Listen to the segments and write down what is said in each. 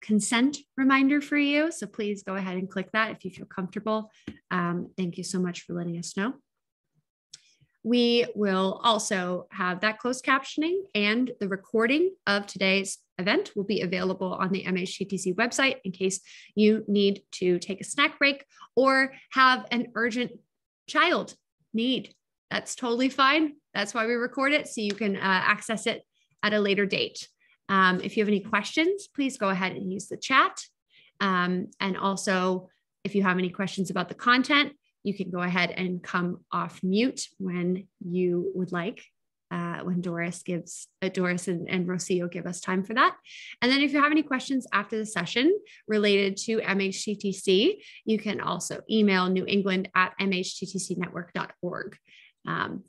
consent reminder for you. So please go ahead and click that if you feel comfortable. Thank you so much for letting us know. We will also have that closed captioning, and the recording of today's event will be available on the MHTTC website in case you need to take a snack break or have an urgent child need. That's totally fine. That's why we record it, so you can access it at a later date. If you have any questions, please go ahead and use the chat. And also, if you have any questions about the content, you can go ahead and come off mute when you would like, when Doris and Rocio give us time for that. And then if you have any questions after the session related to MHTTC, you can also email newengland@mhttcnetwork.org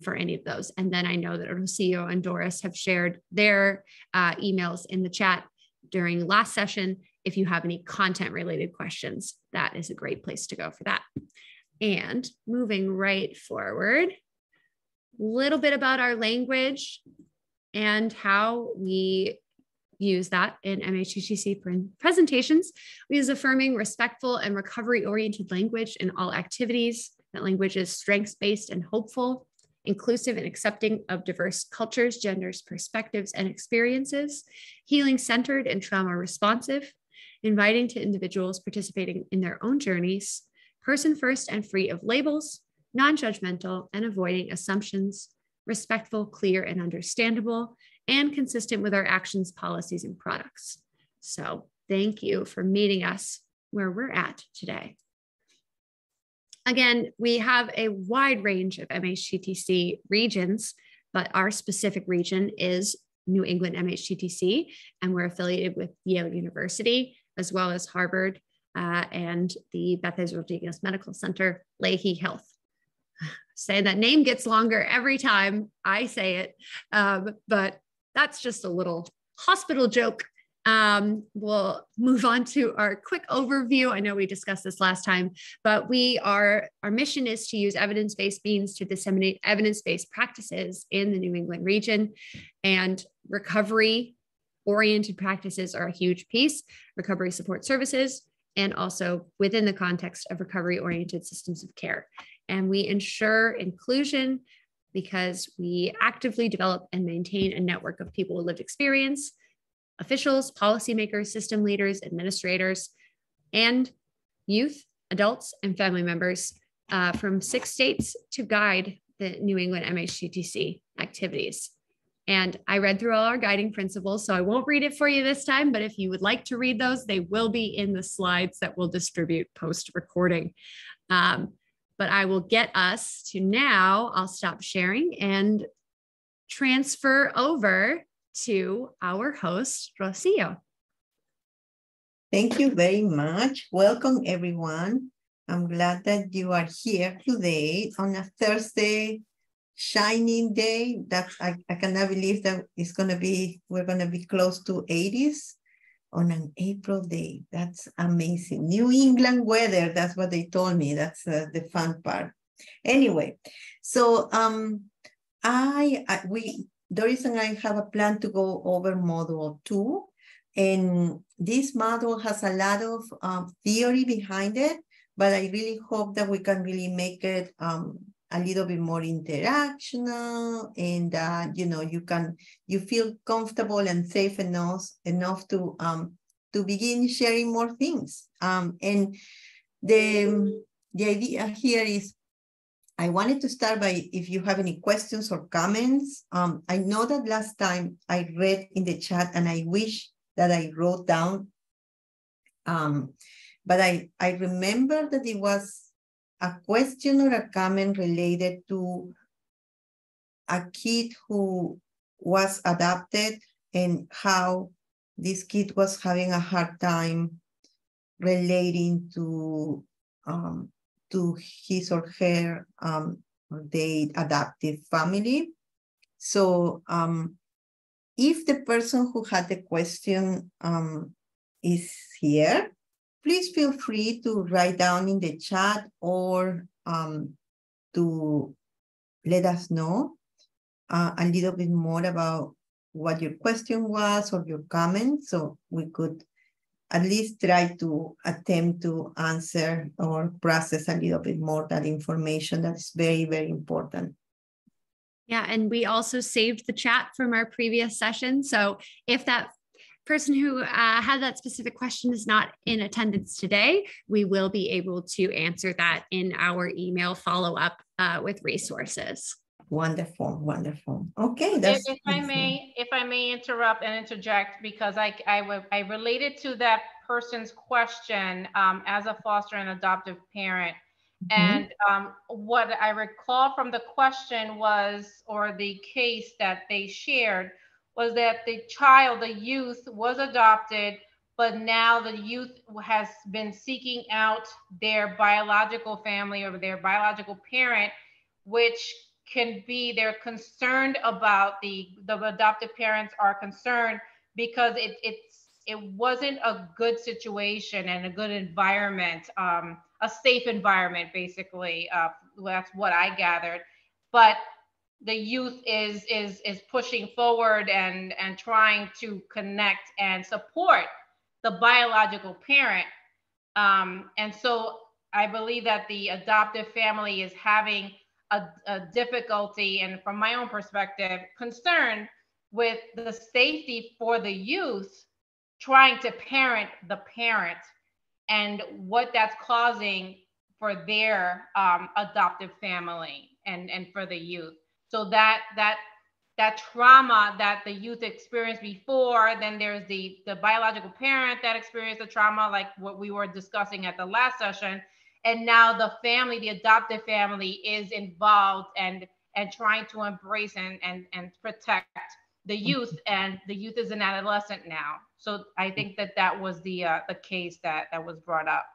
for any of those. And then I know that Rocio and Doris have shared their emails in the chat during the last session. If you have any content related questions, that is a great place to go for that. And moving right forward, a little bit about our language and how we use that in MHTTC presentations. We use affirming, respectful, and recovery-oriented language in all activities. That language is strengths-based and hopeful, inclusive and accepting of diverse cultures, genders, perspectives, and experiences, healing-centered and trauma-responsive, inviting to individuals participating in their own journeys, person-first and free of labels, non-judgmental and avoiding assumptions, respectful, clear, and understandable, and consistent with our actions, policies, and products. So thank you for meeting us where we're at today. Again, we have a wide range of MHTTC regions, but our specific region is New England MHTTC, and we're affiliated with Yale University, as well as Harvard, and the Beth Israel Rodriguez Medical Center, Leahy Health. Say that name gets longer every time I say it, but that's just a little hospital joke. We'll move on to our quick overview. I know we discussed this last time, but our mission is to use evidence-based means to disseminate evidence-based practices in the New England region, and recovery-oriented practices are a huge piece, recovery support services, and also within the context of recovery-oriented systems of care. And we ensure inclusion because we actively develop and maintain a network of people with lived experience, officials, policymakers, system leaders, administrators, and youth, adults, and family members from 6 states to guide the New England MHTTC activities. And I read through all our guiding principles, so I won't read it for you this time, but if you would like to read those, they will be in the slides that we'll distribute post-recording. But I will get us to now, I'll stop sharing and transfer over to our host, Rocio. Thank you very much. Welcome, everyone. I'm glad that you are here today on a Thursday, shining day. I cannot believe that we're gonna be close to 80s on an April day. That's amazing. New England weather, that's what they told me. That's the fun part. Anyway, so Doris and I have a plan to go over module 2, and this module has a lot of theory behind it, but I really hope that we can really make it a little bit more interactional, and you feel comfortable and safe enough to begin sharing more things. And the idea here is, I wanted to start by, if you have any questions or comments. I know that last time I read in the chat, and I wish that I wrote down, but I remember that it was a question or a comment related to a kid who was adopted and how this kid was having a hard time relating to his or her the adoptive family. So if the person who had the question is here, please feel free to write down in the chat or to let us know a little bit more about what your question was or your comment, so we could at least try to attempt to answer or process a little bit more that information. That's very, very important. Yeah, and we also saved the chat from our previous session. So if that person who had that specific question is not in attendance today, we will be able to answer that in our email follow-up with resources. Wonderful, wonderful. Okay, if I may interrupt and interject, because I related to that person's question as a foster and adoptive parent. And what I recall from the question was, or the case that they shared, was that the child, the youth, was adopted, but now the youth has been seeking out their biological family or their biological parent, which can be, they're concerned about, the adoptive parents are concerned because it wasn't a good situation and a good environment, a safe environment, basically. That's what I gathered. But the youth is pushing forward and trying to connect and support the biological parent. And so I believe that the adoptive family is having a difficulty, and from my own perspective, concern with the safety for the youth trying to parent the parent and what that's causing for their adoptive family and for the youth. So that trauma that the youth experienced before, then there's the biological parent that experienced the trauma, like what we were discussing at the last session. And now the family, the adoptive family, is involved and trying to embrace and protect the youth, and the youth is an adolescent now. So I think that was the case that was brought up.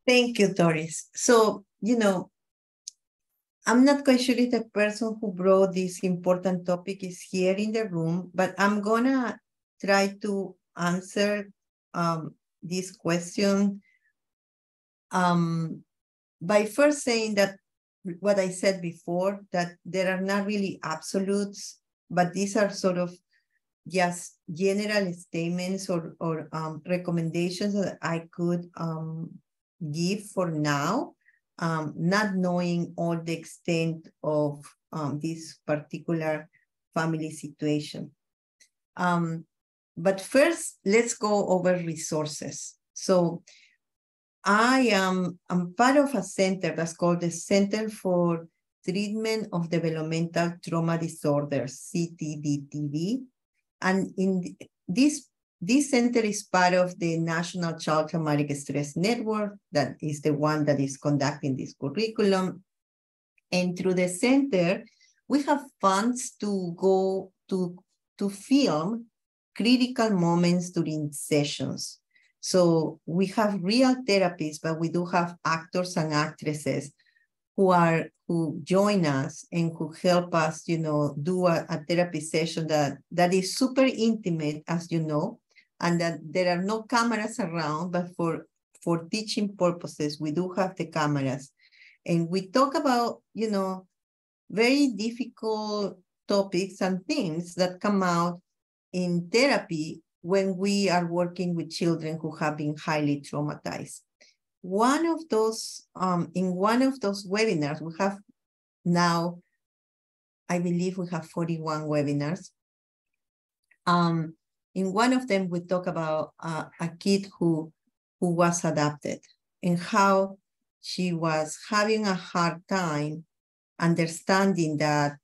Thank you, Doris. So, I'm not quite sure if the person who brought this important topic is here in the room, but I'm gonna try to answer this question by first saying that what I said before, that there are not really absolutes, but these are sort of just general statements or recommendations that I could give for now, not knowing all the extent of this particular family situation. But first, let's go over resources. So I'm part of a center that's called the Center for Treatment of Developmental Trauma Disorders, CTDTD. And in this center is part of the National Child Traumatic Stress Network, that is the one that is conducting this curriculum. And through the center, we have funds to go to film critical moments during sessions. So we have real therapists, but we do have actors and actresses who join us and who help us, do a therapy session that is super intimate, as you know, and that there are no cameras around, but for teaching purposes, we do have the cameras. And we talk about, very difficult topics and things that come out in therapy when we are working with children who have been highly traumatized. One of those, in one of those webinars, we have now, I believe we have 41 webinars. In one of them, we talk about a kid who was adopted and how she was having a hard time understanding that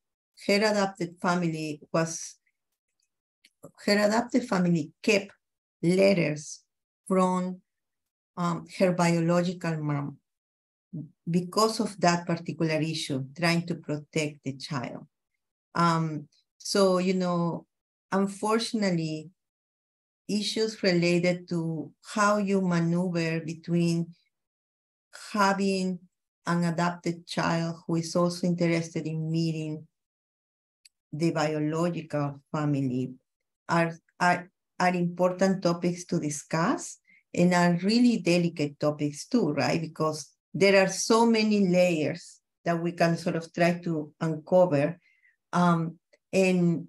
her adopted family kept letters from her biological mom because of that particular issue, trying to protect the child. So, unfortunately, issues related to how you maneuver between having an adopted child who is also interested in meeting the biological family are important topics to discuss, and are really delicate topics too, right? Because there are so many layers that we can sort of try to uncover. And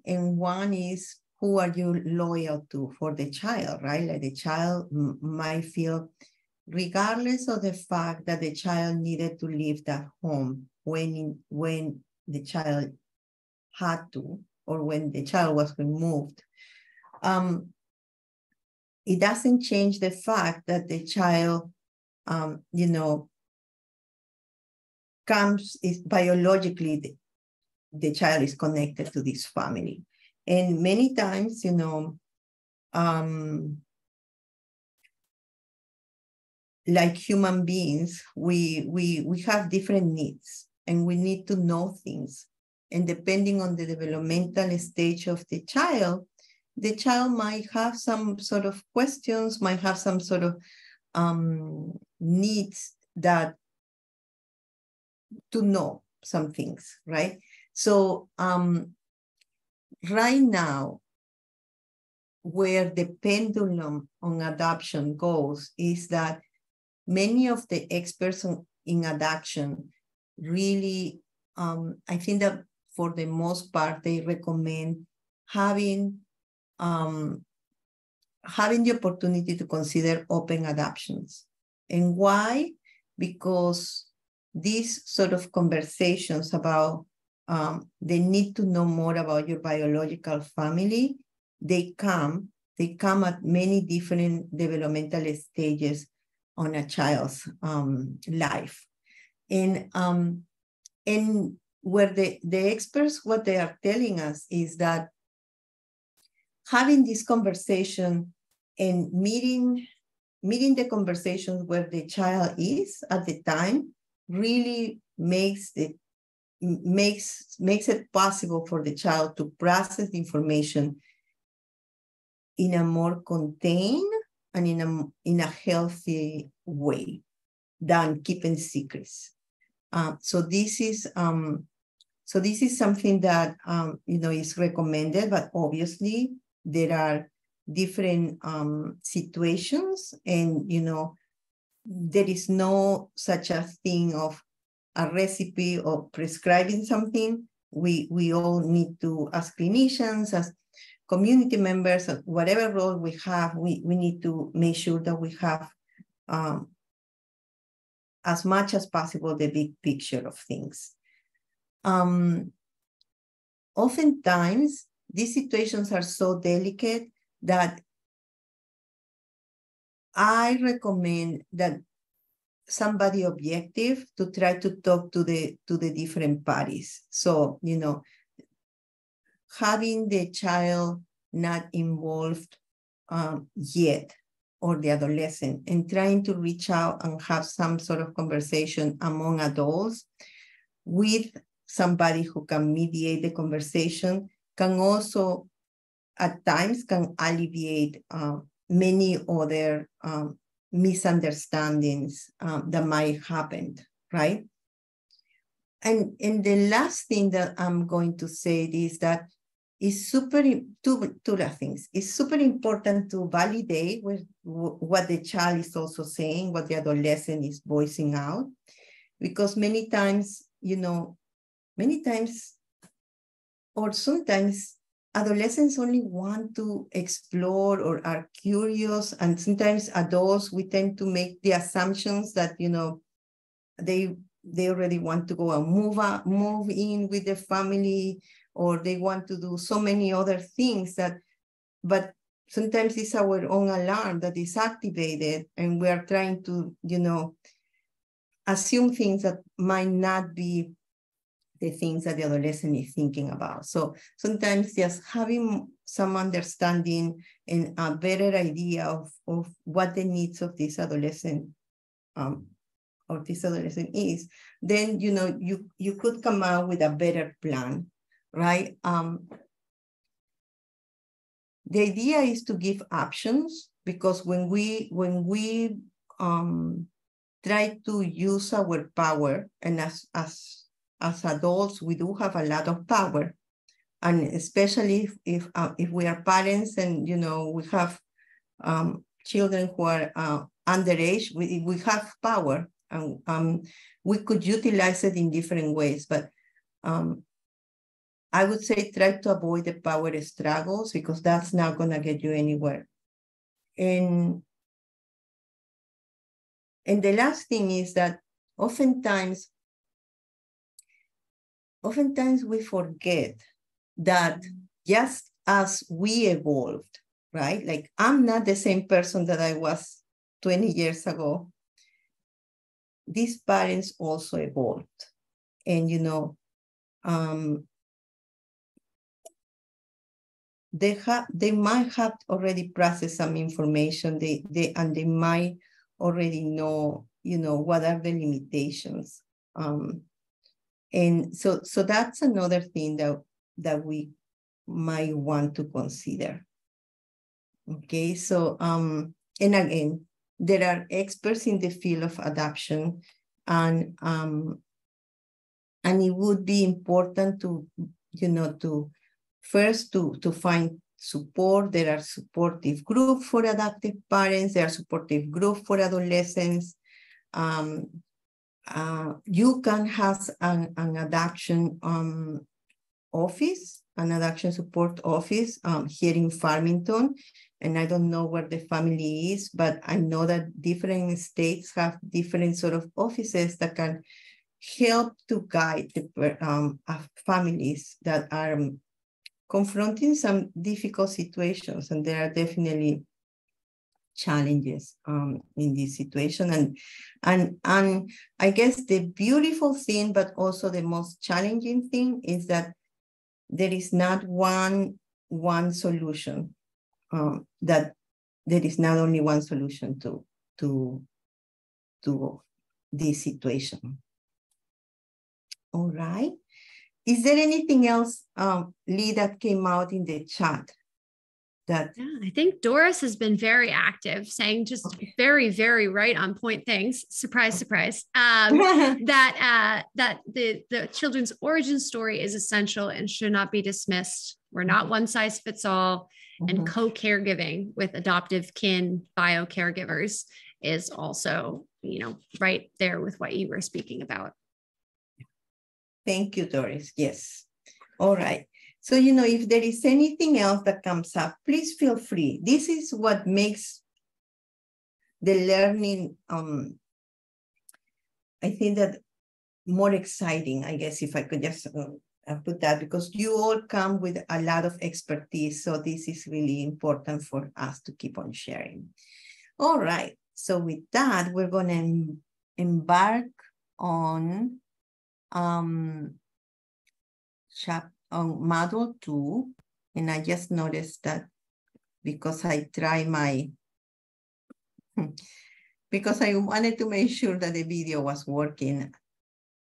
one is who are you loyal to for the child, right? Like the child might feel, regardless of the fact that the child needed to leave that home when the child had to, or when the child was removed, it doesn't change the fact that the child, is biologically, the child is connected to this family. And many times, like human beings, we have different needs and we need to know things. And depending on the developmental stage of the child might have some sort of questions, might have some sort of needs that to know some things, right? So right now, where the pendulum on adoption goes is that many of the experts in adoption really, I think that for the most part, they recommend having the opportunity to consider open adoptions. And why? Because these sort of conversations about the need to know more about your biological family, they come at many different developmental stages on a child's life. And where the experts, what they are telling us is that having this conversation and meeting the conversations where the child is at the time really makes it possible for the child to process the information in a more contained and in a healthy way than keeping secrets. So this is something that is recommended, but obviously there are different situations, and there is no such a thing of a recipe or prescribing something. We all need to, as clinicians, as community members, whatever role we have, we need to make sure that we have as much as possible the big picture of things. Oftentimes, these situations are so delicate that I recommend that somebody objective to try to talk to the different parties. So, having the child not involved yet, or the adolescent, and trying to reach out and have some sort of conversation among adults with somebody who can mediate the conversation can also, at times, can alleviate many other misunderstandings that might happen, right? And the last thing that I'm going to say is that it's two things. It's super important to validate what the child is also saying, what the adolescent is voicing out, because many times, or sometimes adolescents only want to explore or are curious, and sometimes adults, we tend to make the assumptions that, they already want to go and move in with the family, or they want to do so many other things but sometimes it's our own alarm that is activated, and we are trying to, assume things that might not be the things that the adolescent is thinking about. So sometimes just having some understanding and a better idea of what the needs of this adolescent is, then, you could come out with a better plan, right? The idea is to give options, because when we try to use our power, and as adults, we do have a lot of power, and especially if we are parents and we have children who are underage, we have power, and we could utilize it in different ways. But I would say try to avoid the power struggles because that's not going to get you anywhere. And the last thing is that oftentimes we forget that just as we evolved, right? Like I'm not the same person that I was 20 years ago. These parents also evolved. And, they might have already processed some information. They might already know, what are the limitations. And so that's another thing that we might want to consider. Okay, so and again, there are experts in the field of adoption, and it would be important to first to find support. There are supportive groups for adoptive parents. There are supportive groups for adolescents. You can have an adoption office, an adoption support office here in Farmington. And I don't know where the family is, but I know that different states have different sort of offices that can help to guide the families that are confronting some difficult situations. And there are definitely challenges in this situation. And I guess the beautiful thing, but also the most challenging thing is that there is not one solution, that there is not only one solution to this situation. All right. Is there anything else, Lee, that came out in the chat? Yeah, I think Doris has been very active, saying just very, very right on point things. Surprise, surprise. That the children's origin story is essential and should not be dismissed. We're not one size fits all, and co-caregiving with adoptive kin bio caregivers is also, right there with what you were speaking about. Thank you, Doris. Yes. All right. So, if there is anything else that comes up, please feel free. This is what makes the learning, I think that more exciting, I guess, if I could just put that, because you all come with a lot of expertise. So this is really important for us to keep on sharing. All right. So with that, we're going to embark on module 2, and I just noticed that because I wanted to make sure that the video was working,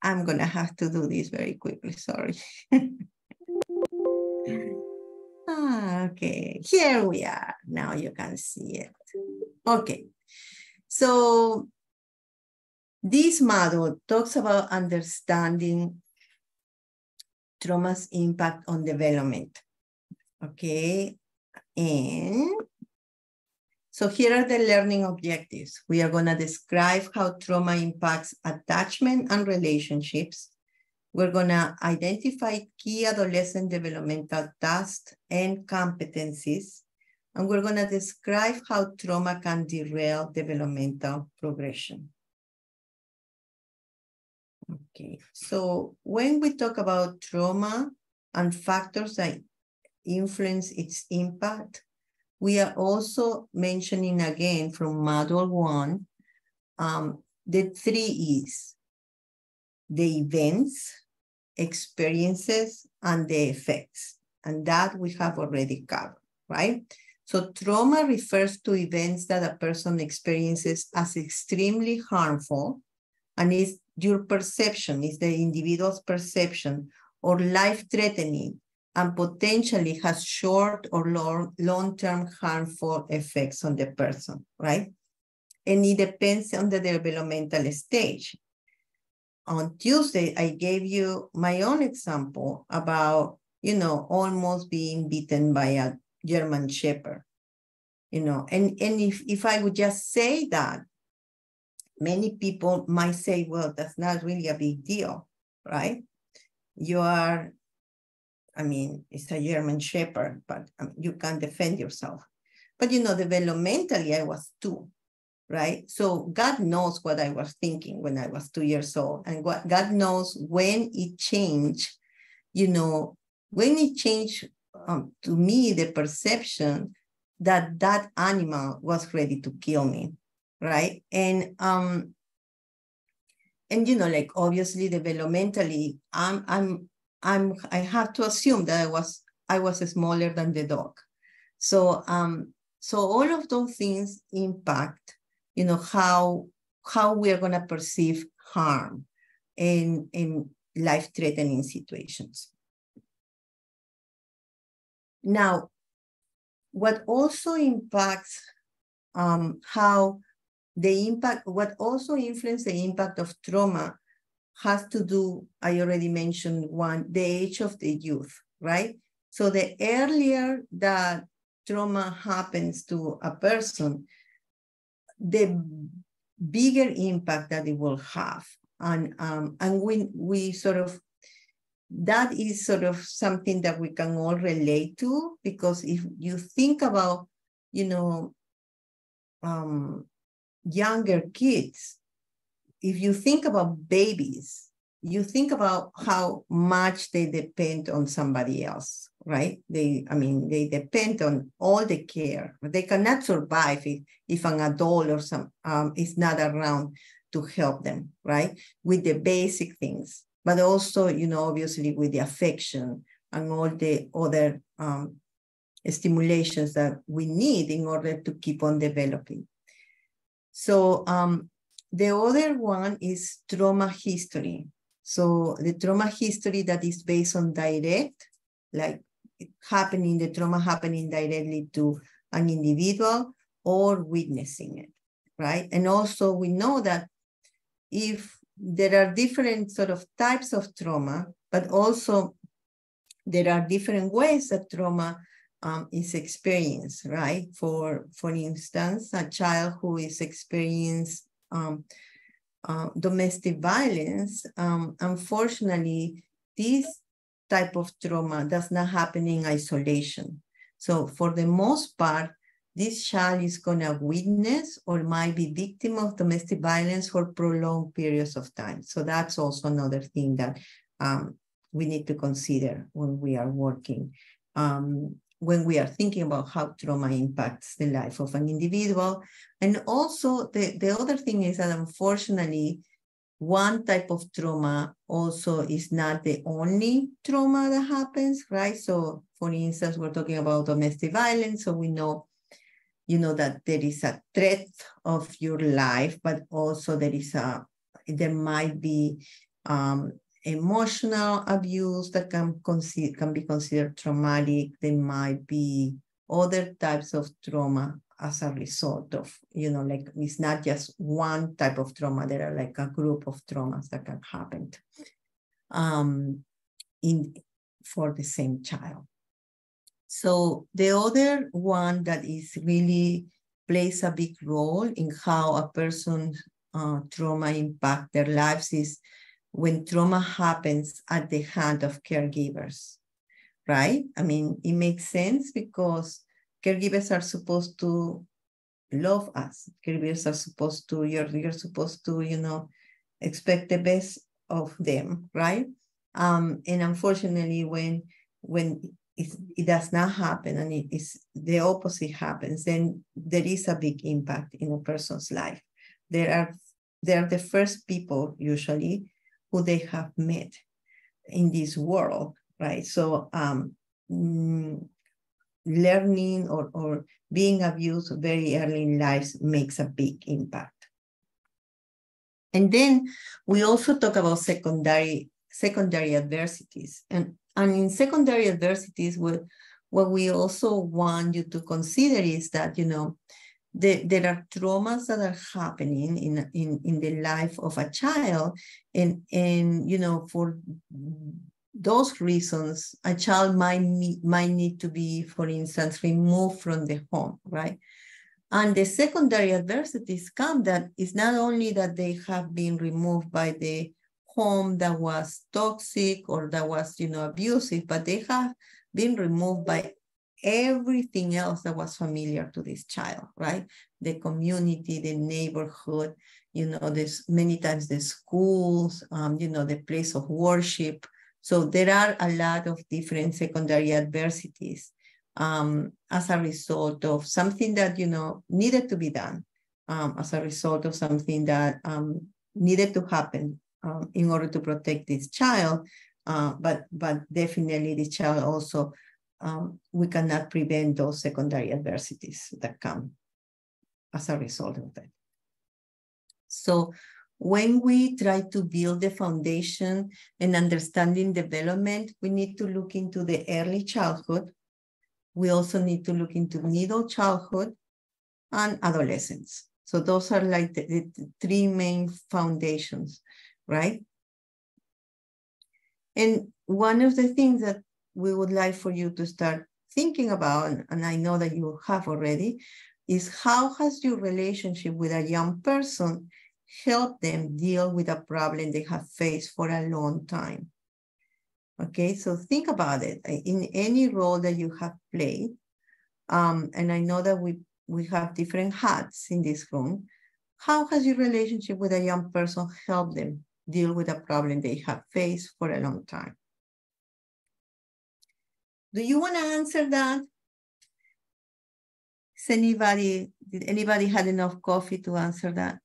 I'm gonna have to do this very quickly, sorry. Okay, here we are. Now you can see it. Okay, so this module talks about understanding trauma's impact on development. Okay, and so here are the learning objectives. We are going to describe how trauma impacts attachment and relationships. We're going to identify key adolescent developmental tasks and competencies. And we're going to describe how trauma can derail developmental progression. Okay, so when we talk about trauma and factors that influence its impact, we are also mentioning again from module 1, the 3 E's: the events, experiences, and the effects. And that we have already covered, right? So trauma refers to events that a person experiences as extremely harmful, and is your perception, is the individual's perception, or life-threatening, and potentially has short or long-term harmful effects on the person, right? And it depends on the developmental stage. On Tuesday, I gave you my own example about, almost being bitten by a German Shepherd, and if I would just say that, many people might say, well, that's not really a big deal, right? You are I mean, it's a German Shepherd, but you can't defend yourself. But, you know, developmentally, I was 2, right? So God knows what I was thinking when I was 2 years old. And what God knows when it changed, you know, when it changed to me, the perception that that animal was ready to kill me, right? And you know, like obviously developmentally, I have to assume that I was smaller than the dog. So so all of those things impact, you know, how we are going to perceive harm in life-threatening situations. Now, what also impacts what also influences the impact of trauma has to do, I already mentioned one, the age of the youth, right? So the earlier that trauma happens to a person, the bigger impact that it will have. And we sort of, that is sort of something that we can all relate to, because if you think about, you know, younger kids, if you think about babies, you think about how much they depend on somebody else, right? They depend on all the care. They cannot survive if an adult or some is not around to help them, right? With the basic things, but also, you know, obviously with the affection and all the other stimulations that we need in order to keep on developing. So the other one is trauma history. So the trauma history that is based on direct, like the trauma happening directly to an individual or witnessing it, right? And also we know that if there are different sort of types of trauma, but also there are different ways that trauma is experienced, right? For instance, a child who is experiencing domestic violence, unfortunately, this type of trauma does not happen in isolation. So for the most part, this child is going to witness or might be victim of domestic violence for prolonged periods of time. So that's also another thing that we need to consider when we are working, when we are thinking about how trauma impacts the life of an individual. And also the other thing is that unfortunately, one type of trauma also is not the only trauma that happens, right? So for instance, we're talking about domestic violence. So we know, you know, that there is a threat of your life, but also there might be emotional abuse that can be considered traumatic. There might be other types of trauma as a result of, you know, like it's not just one type of trauma. There are like a group of traumas that can happen for the same child. So the other one that is really plays a big role in how a person's trauma impact their lives is when trauma happens at the hand of caregivers, right? I mean, it makes sense because caregivers are supposed to love us. Caregivers are supposed to, you're supposed to, you know, expect the best of them, right? And unfortunately, when it does not happen and it is the opposite happens, then there is a big impact in a person's life. They are the first people usually who they have met in this world, right? So learning or being abused very early in life makes a big impact. And then we also talk about secondary adversities. And in secondary adversities, what we also want you to consider is that, you know, there are traumas that are happening in the life of a child. And you know, for those reasons, a child might need to be, for instance, removed from the home, right? And the secondary adversities come that it's not only that they have been removed by the home that was toxic or that was, abusive, but they have been removed by everything else that was familiar to this child, right? The community, the neighborhood, there's many times the schools, the place of worship. So there are a lot of different secondary adversities as a result of something that, needed to be done, as a result of something that needed to happen in order to protect this child. But definitely the child also, we cannot prevent those secondary adversities that come as a result of that. So when we try to build the foundation and understanding development, we need to look into the early childhood. We also need to look into middle childhood and adolescence. So those are like the three main foundations, right? And one of the things that we would like for you to start thinking about, and I know that you have already, is how has your relationship with a young person helped them deal with a problem they have faced for a long time? Okay, so think about it. In any role that you have played, and I know that we have different hats in this room, how has your relationship with a young person helped them deal with a problem they have faced for a long time? Do you want to answer that? Did anybody had enough coffee to answer that?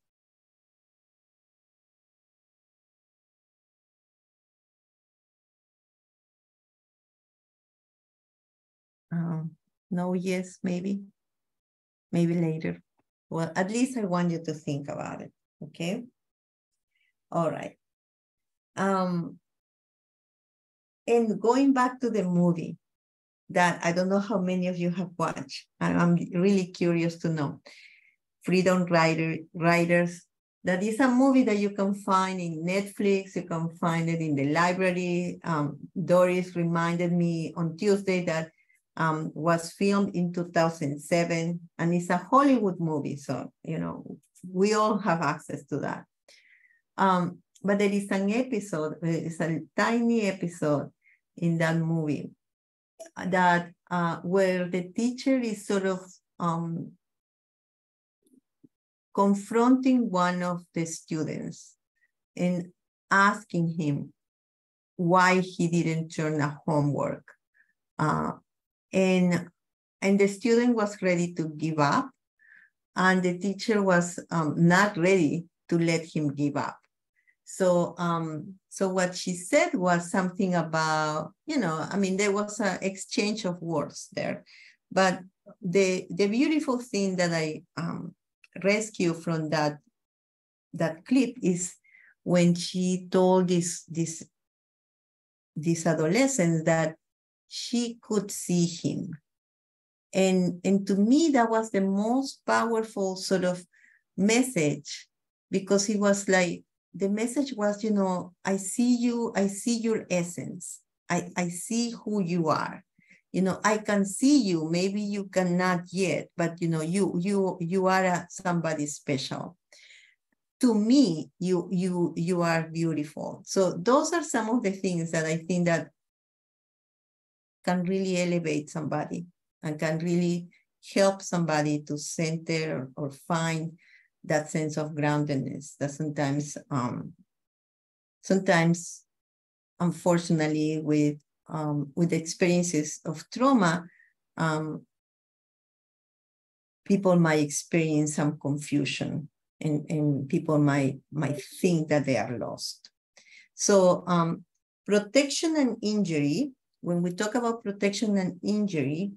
No, yes, maybe later. Well, at least I want you to think about it, okay? All right. And going back to the movie that I don't know how many of you have watched, and I'm really curious to know, Freedom Riders. That is a movie that you can find in Netflix. You can find it in the library. Doris reminded me on Tuesday that was filmed in 2007, and it's a Hollywood movie. So, we all have access to that. But there is an episode, it's a tiny episode in that movie that where the teacher is sort of confronting one of the students and asking him why he didn't turn a homework. And the student was ready to give up, and the teacher was not ready to let him give up. So what she said was something about, there was an exchange of words there. But the beautiful thing that I rescue from that clip is when she told this adolescent that she could see him. And to me, that was the most powerful sort of message, because it was like, the message was, I see you, I see your essence. I see who you are. I can see you. Maybe you cannot yet, but you are somebody special. To me, you are beautiful. So those are some of the things that I think that can really elevate somebody and can really help somebody to center or find that sense of groundedness that sometimes, unfortunately, with experiences of trauma, people might experience some confusion, and people might think that they are lost. So protection and injury, when we talk about protection and injury,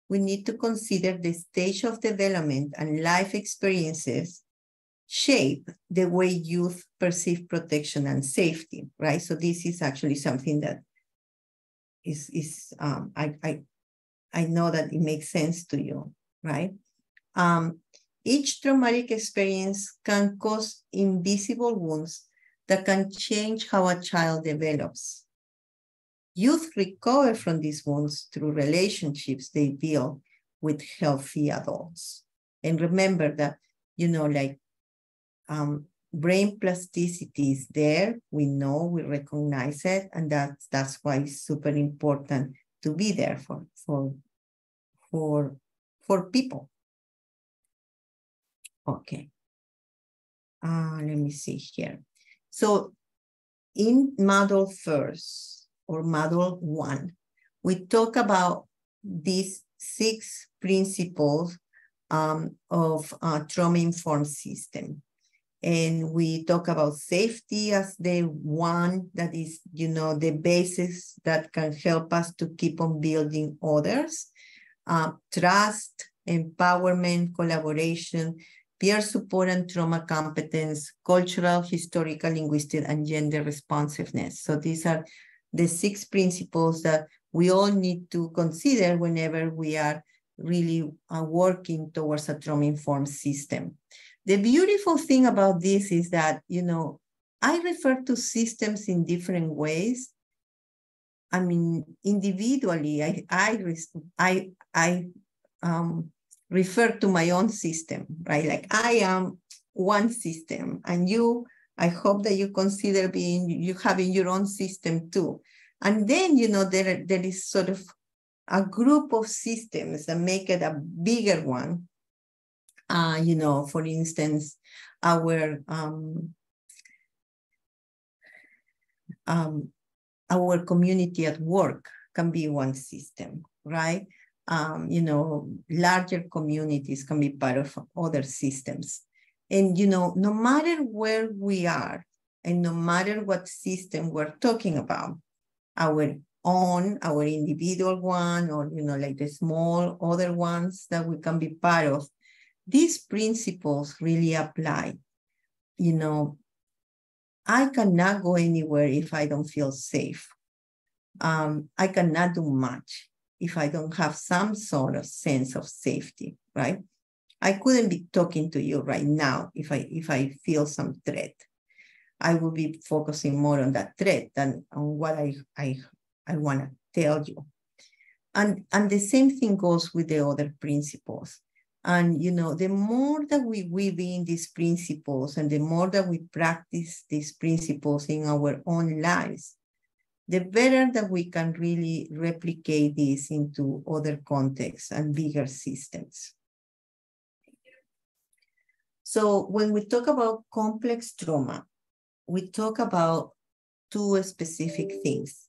we need to consider the stage of development and life experiences shape the way youth perceive protection and safety, right? So this is actually something that is I know that it makes sense to you, right? Each traumatic experience can cause invisible wounds that can change how a child develops. Youth recover from these wounds through relationships they build with healthy adults. And remember that, brain plasticity is there. We know, we recognize it, and that's why it's super important to be there for people. Okay. Let me see here. So in module first or module 1, we talk about these 6 principles of trauma-informed system. And we talk about safety as the one that is, the basis that can help us to keep on building others. Trust, empowerment, collaboration, peer support and trauma competence, cultural, historical, linguistic, and gender responsiveness. So these are the 6 principles that we all need to consider whenever we are really working towards a trauma-informed system. The beautiful thing about this is that, I refer to systems in different ways. I mean, individually, I refer to my own system, right? Like I am one system, and I hope that you consider having your own system too. And then, there is sort of a group of systems that make it a bigger one. For instance, our community at work can be one system, right? Larger communities can be part of other systems. And, no matter where we are and no matter what system we're talking about, our individual one, or, like the small other ones that we can be part of, these principles really apply. I cannot go anywhere if I don't feel safe. I cannot do much if I don't have some sort of sense of safety, right? I couldn't be talking to you right now if I feel some threat. I will be focusing more on that threat than on what I want to tell you. And the same thing goes with the other principles. And, the more that we weave in these principles and the more that we practice these principles in our own lives, the better that we can really replicate this into other contexts and bigger systems. So when we talk about complex trauma, we talk about 2 specific things.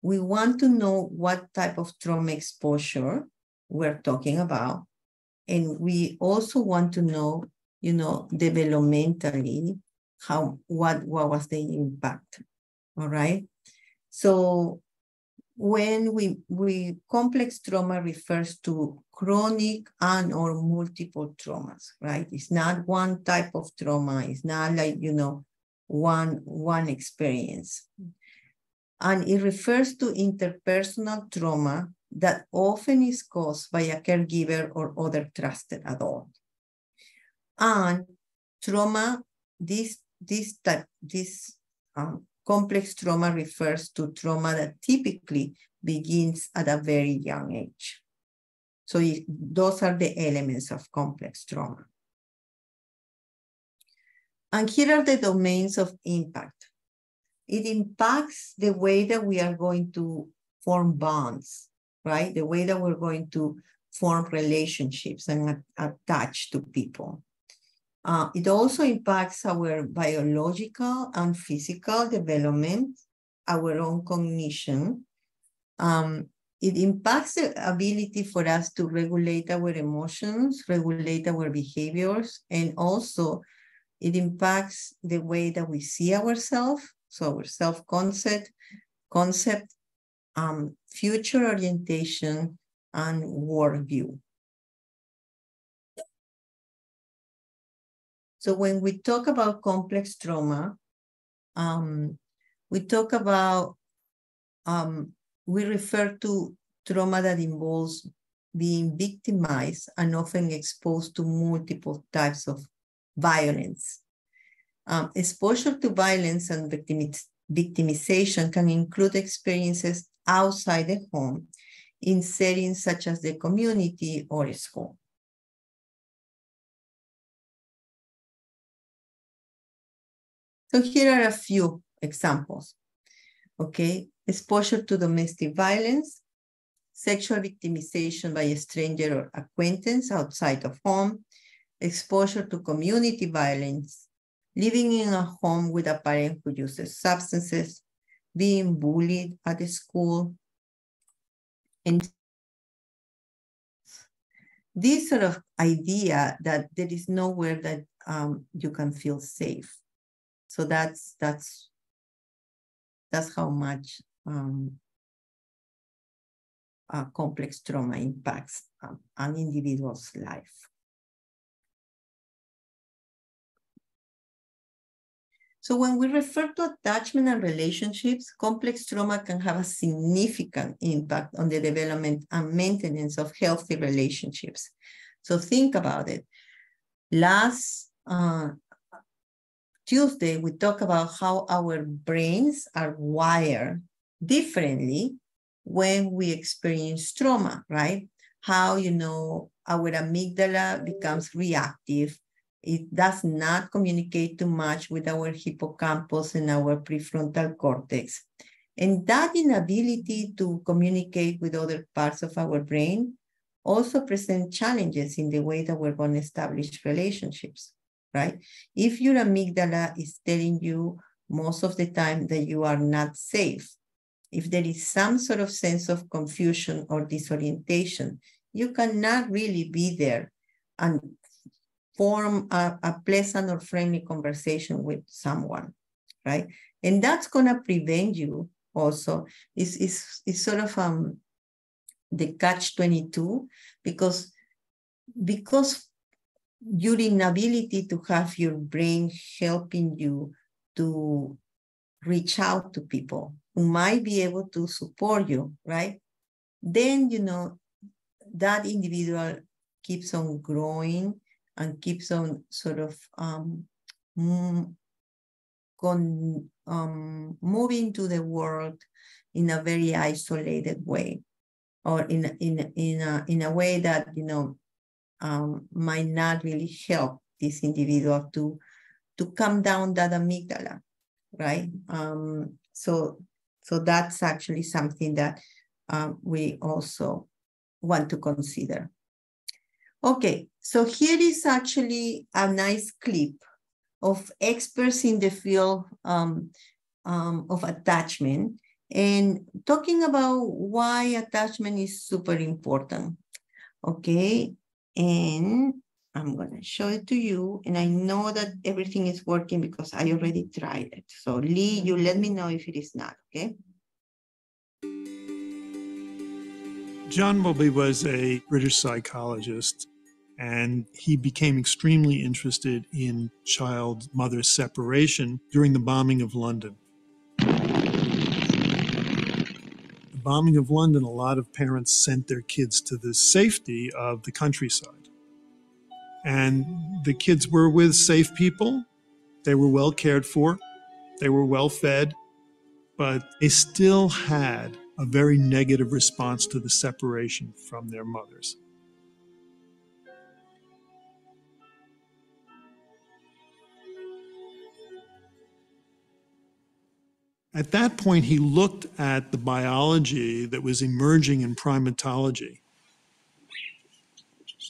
We want to know what type of trauma exposure we're talking about. And we also want to know, developmentally, what was the impact, all right? So when we complex trauma refers to chronic and or multiple traumas, right? It's not one type of trauma. It's not like, one experience. And it refers to interpersonal trauma that often is caused by a caregiver or other trusted adult. And trauma, this complex trauma refers to trauma that typically begins at a very young age. So those are the elements of complex trauma. And here are the domains of impact. It impacts the way that we are going to form bonds, right? The way that we're going to form relationships and attach to people. It also impacts our biological and physical development, our own cognition. It impacts the ability for us to regulate our emotions, regulate our behaviors, and also it impacts the way that we see ourselves, so our self-concept, future orientation, and worldview. So when we talk about complex trauma, we talk about, we refer to trauma that involves being victimized and often exposed to multiple types of violence. Exposure to violence and victimization can include experiences outside the home in settings such as the community or school. So here are a few examples. Okay, exposure to domestic violence, sexual victimization by a stranger or acquaintance outside of home, exposure to community violence, living in a home with a parent who uses substances, being bullied at the school, and this sort of idea that there is nowhere that you can feel safe. So that's how much complex trauma impacts an individual's life. So when we refer to attachment and relationships, complex trauma can have a significant impact on the development and maintenance of healthy relationships. So think about it. Last Tuesday, we talked about how our brains are wired differently when we experience trauma, right? How, our amygdala becomes reactive. It does not communicate too much with our hippocampus and our prefrontal cortex. And that inability to communicate with other parts of our brain also presents challenges in the way that we're going to establish relationships, right? If your amygdala is telling you most of the time that you are not safe, if there is some sort of sense of confusion or disorientation, you cannot really be there and form a pleasant or friendly conversation with someone, right? And that's going to prevent you also. It's sort of the catch-22 because your inability to have your brain helping you to reach out to people who might be able to support you, right? Then, that individual keeps on growing and keeps on sort of moving to the world in a very isolated way, or in a way that might not really help this individual to calm down that amygdala, right? So that's actually something that we also want to consider. Okay, so here is actually a nice clip of experts in the field of attachment and talking about why attachment is super important. Okay, and I'm going to show it to you. And I know that everything is working because I already tried it. So Lee, you let me know if it is not, okay? John Bowlby was a British psychologist, and he became extremely interested in child-mother separation during the bombing of London. The bombing of London, a lot of parents sent their kids to the safety of the countryside. And the kids were with safe people. They were well cared for. They were well fed. But they still had a very negative response to the separation from their mothers. At that point, he looked at the biology that was emerging in primatology.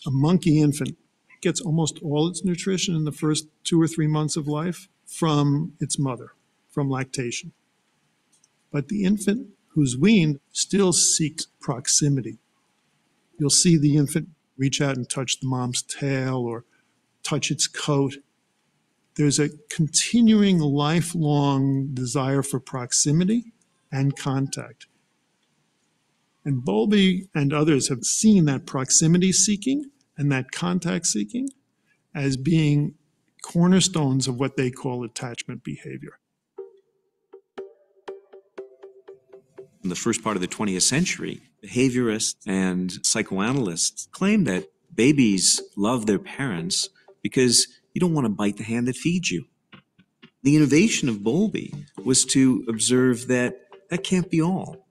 A monkey infant gets almost all its nutrition in the first 2 or 3 months of life from its mother, from lactation. But the infant who's weaned still seeks proximity. You'll see the infant reach out and touch the mom's tail or touch its coat. There's a continuing lifelong desire for proximity and contact. And Bowlby and others have seen that proximity seeking and that contact seeking as being cornerstones of what they call attachment behavior. In the first part of the 20th century, behaviorists and psychoanalysts claimed that babies love their parents because you don't want to bite the hand that feeds you. The innovation of Bowlby was to observe that that can't be all,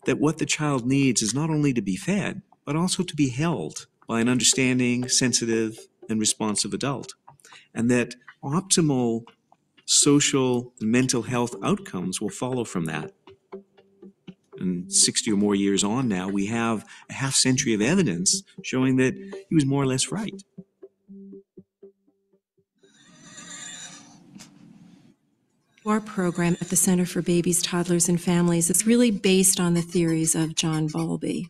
that what the child needs is not only to be fed, but also to be held by an understanding, sensitive, and responsive adult, and that optimal social and mental health outcomes will follow from that. And 60 or more years on now, we have a half century of evidence showing that he was more or less right. Our program at the Center for Babies, Toddlers, and Families is really based on the theories of John Bowlby,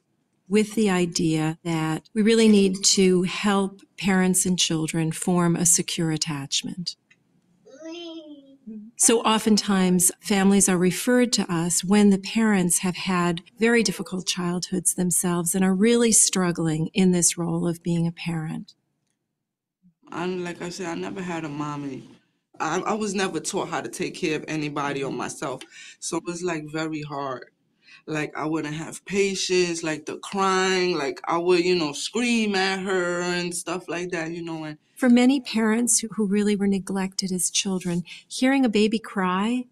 with the idea that we really need to help parents and children form a secure attachment. So oftentimes, families are referred to us when the parents have had very difficult childhoods themselves and are really struggling in this role of being a parent. Like I said, I never had a mommy. I was never taught how to take care of anybody or myself. So it was like very hard. Like I wouldn't have patience, like the crying, like I would, scream at her and stuff like that, And for many parents who really were neglected as children, hearing a baby cry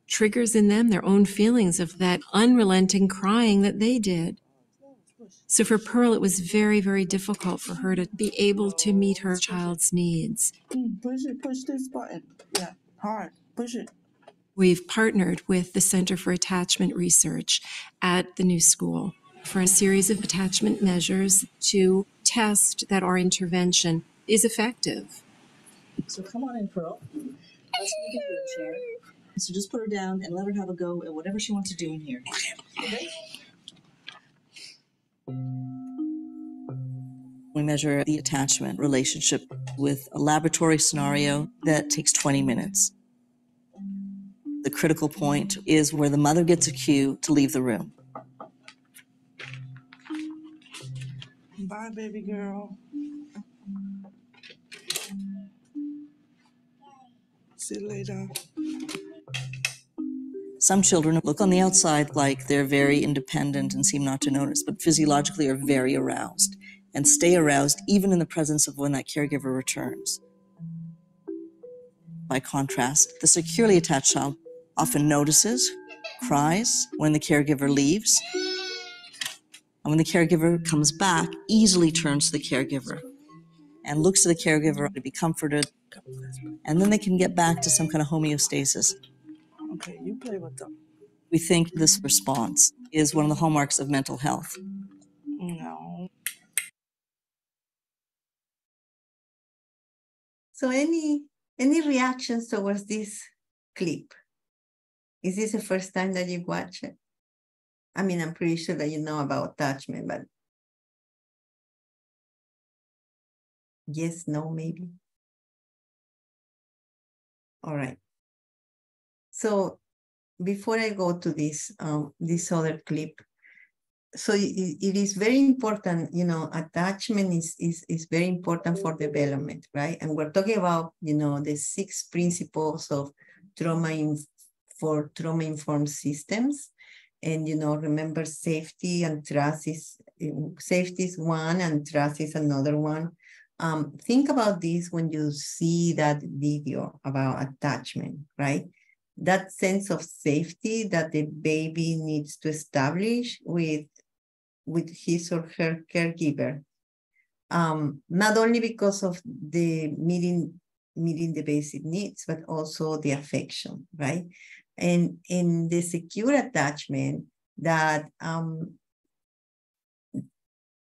triggers in them their own feelings of that unrelenting crying that they did. So for Pearl, it was very, very difficult for her to be able to meet her child's needs. push this button. Yeah, hard, push it. We've partnered with the Center for Attachment Research at the new school for a series of attachment measures to test that our intervention is effective. So come on in, Pearl. Let's make you a chair. So just put her down and let her have a go at whatever she wants to do in here. Okay? We measure the attachment relationship with a laboratory scenario that takes 20 minutes. The critical point is where the mother gets a cue to leave the room. Bye, baby girl. See you later. Some children look on the outside like they're very independent and seem not to notice, but physiologically are very aroused and stay aroused even in the presence of when that caregiver returns. By contrast, the securely attached child often notices, cries when the caregiver leaves, and when the caregiver comes back, easily turns to the caregiver and looks to the caregiver to be comforted, and then they can get back to some kind of homeostasis. Okay, you play with them. We think this response is one of the hallmarks of mental health. No. So any reactions towards this clip? Is this the first time that you watch it? I mean, I'm pretty sure that you know about attachment, but yes, no, maybe. All right. So before I go to this other clip, so it is very important, attachment is very important for development, right? And we're talking about, the 6 principles of trauma-informed systems. And, remember, safety and trust safety is one and trust is another one. Think about this when you see that video about attachment, right? That sense of safety that the baby needs to establish with his or her caregiver, not only because of the meeting the basic needs, but also the affection, right? And in the secure attachment that, and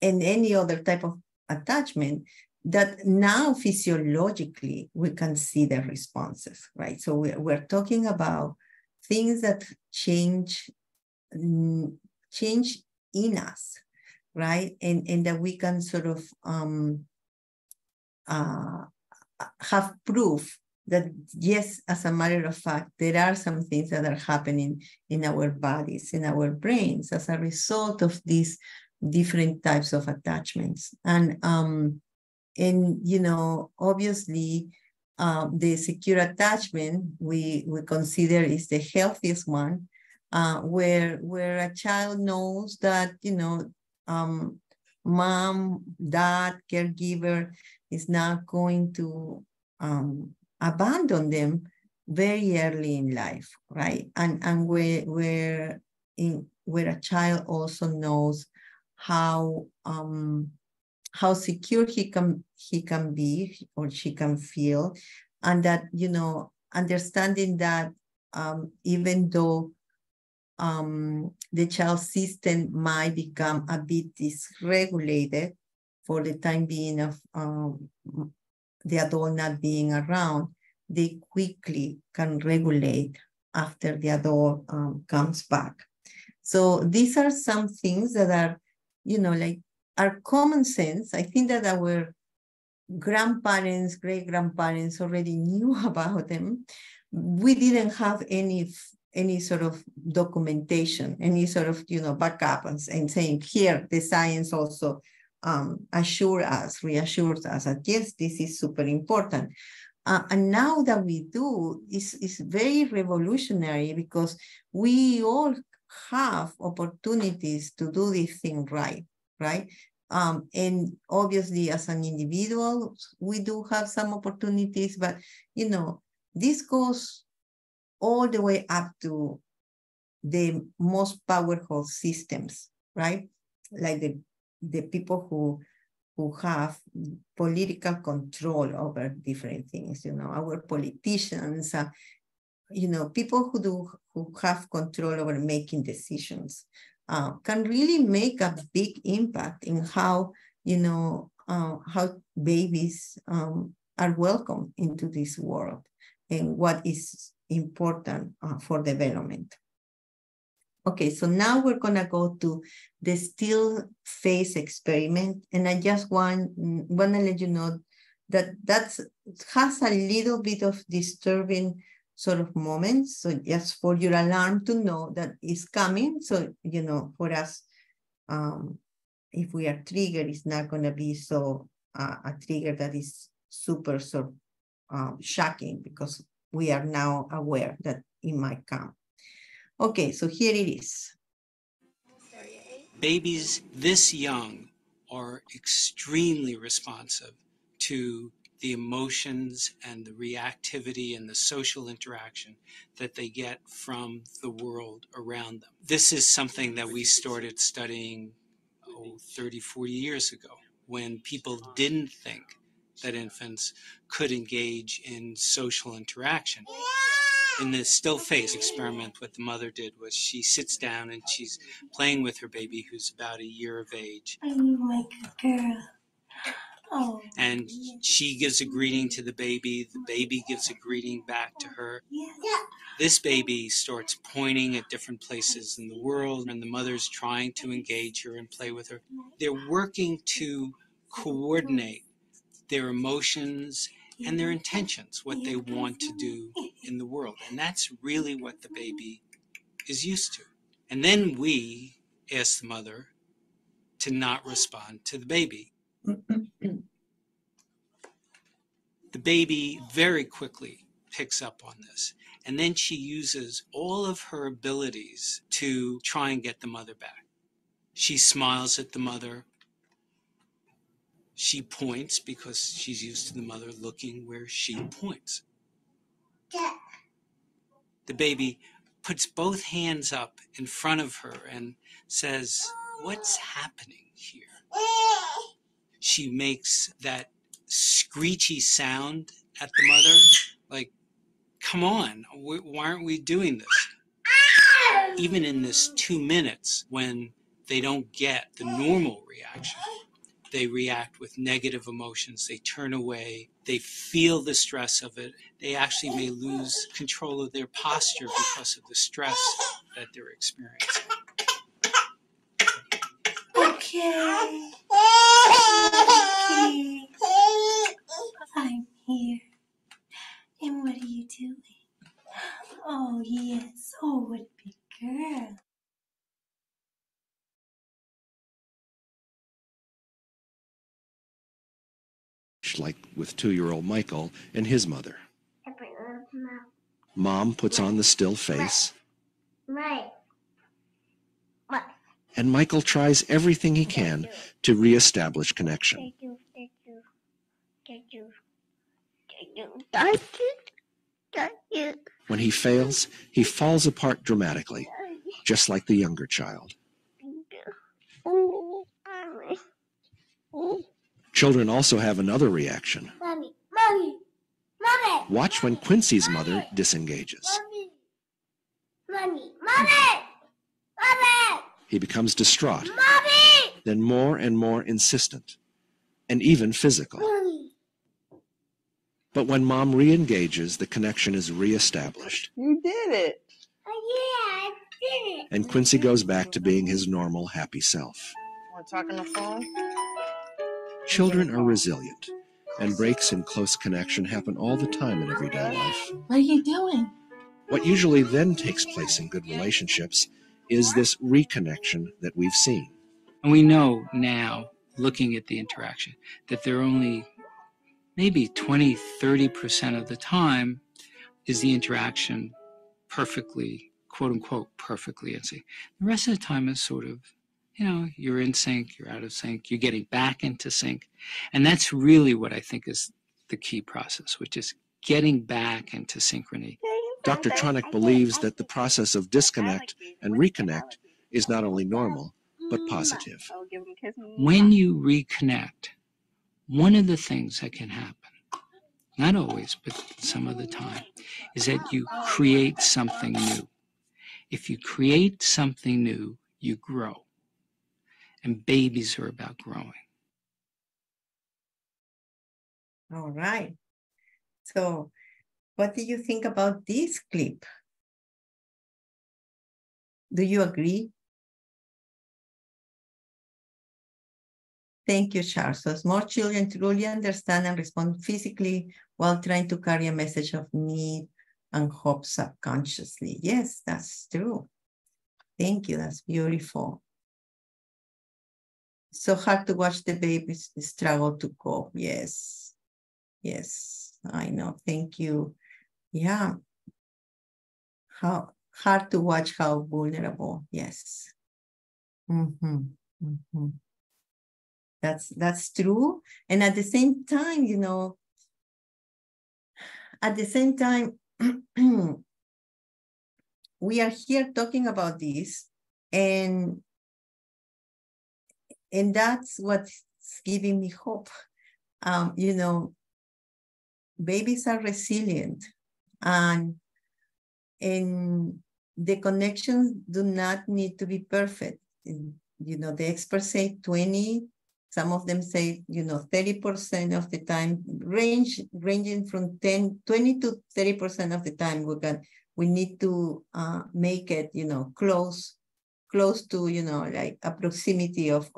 any other type of attachment, that now physiologically we can see the responses, right? So we're talking about things that change in us, right? And that we can sort of have proof that, yes, as a matter of fact, there are some things that are happening in our bodies, in our brains, as a result of these different types of attachments. And obviously, the secure attachment we consider is the healthiest one, where a child knows that, mom, dad, caregiver is not going to abandon them very early in life, right? And where a child also knows how secure he can be or she can feel, and that understanding that even though the child system might become a bit dysregulated for the time being of the adult not being around, they quickly can regulate after the adult comes back. So these are some things that are, like are common sense. I think that our grandparents, great-grandparents already knew about them. We didn't have any sort of documentation, any sort of, backup and saying, here, the science also reassures us that, yes, this is super important. And now that we do, it's very revolutionary because we all have opportunities to do this thing right? And obviously, as an individual, we do have some opportunities, but, this goes all the way up to the most powerful systems, right? Like the people who have political control over different things, our politicians, people who have control over making decisions can really make a big impact in how, how babies are welcome into this world and what is important for development. Okay, so now we're gonna go to the still phase experiment, and I just wanna let you know that has a little bit of disturbing sort of moments. So just for your alarm to know that it's coming. So, for us, if we are triggered, it's not gonna be so a trigger that is super shocking because we are now aware that it might come. Okay, so here it is. Babies this young are extremely responsive to the emotions and the reactivity and the social interaction that they get from the world around them. This is something that we started studying 30, 40 years ago, when people didn't think that infants could engage in social interaction. In the still face experiment, what the mother did was she sits down and she's playing with her baby who's about a year of age. I'm like a girl. Oh. And she gives a greeting to the baby gives a greeting back to her. Yeah. This baby starts pointing at different places in the world, and the mother's trying to engage her and play with her. They're working to coordinate their emotions and their intentions, what they want to do in the world. And that's really what the baby is used to. And then we ask the mother to not respond to the baby. The baby very quickly picks up on this. And then she uses all of her abilities to try and get the mother back. She smiles at the mother. She points because she's used to the mother looking where she points. The baby puts both hands up in front of her and says, "What's happening here?" She makes that screechy sound at the mother, like, "Come on, why aren't we doing this?" Even in this 2 minutes, when they don't get the normal reaction, they react with negative emotions. They turn away. They feel the stress of it. They actually may lose control of their posture because of the stress that they're experiencing. Okay. I'm here. And what are you doing? Oh, yes. Oh, what a big girl. Like with 2-year-old Michael and his mother. Mom puts on the still face. And Michael tries everything he can to reestablish connection. When he fails, he falls apart dramatically, just like the younger child. Children also have another reaction. Mommy. Watch when Quincy's mother disengages. Mommy, mommy, mommy, He becomes distraught, mommy, then more and more insistent, and even physical. mommy. But when mom re-engages, the connection is re-established, You did it. Oh, yeah, I did it. and Quincy goes back to being his normal, happy self. Want to talk on the phone? Children are resilient, and breaks in close connection happen all the time in everyday life. What are you doing? What usually then takes place in good relationships is this reconnection that we've seen. And we know now, looking at the interaction, that there are only maybe 20, 30% of the time is the interaction perfectly, quote unquote, perfectly in sync. The rest of the time is sort of, you're in sync, you're out of sync, you're getting back into sync. And that's really what I think is the key process, which is getting back into synchrony. Dr. Tronick believes that the process of disconnect and reconnect is not only normal, but positive. When you reconnect, one of the things that can happen, not always, but some of the time, is that you create something new. If you create something new, you grow. And babies are about growing. All right. So what do you think about this clip? Do you agree? Thank you, Charles. So small children truly understand and respond physically while trying to carry a message of need and hope subconsciously. Yes, that's true. Thank you. That's beautiful. So hard to watch the babies struggle to cope. Yes. Yes, I know. Thank you. Yeah. How hard to watch how vulnerable. Yes. Mm-hmm. Mm-hmm. That's true. And at the same time, we are here talking about this, and that's what's giving me hope. Babies are resilient, and the connections do not need to be perfect. The experts say 20, some of them say, 30% of the time, ranging from 20 to 30% of the time, we need to make it, close to, like a proximity of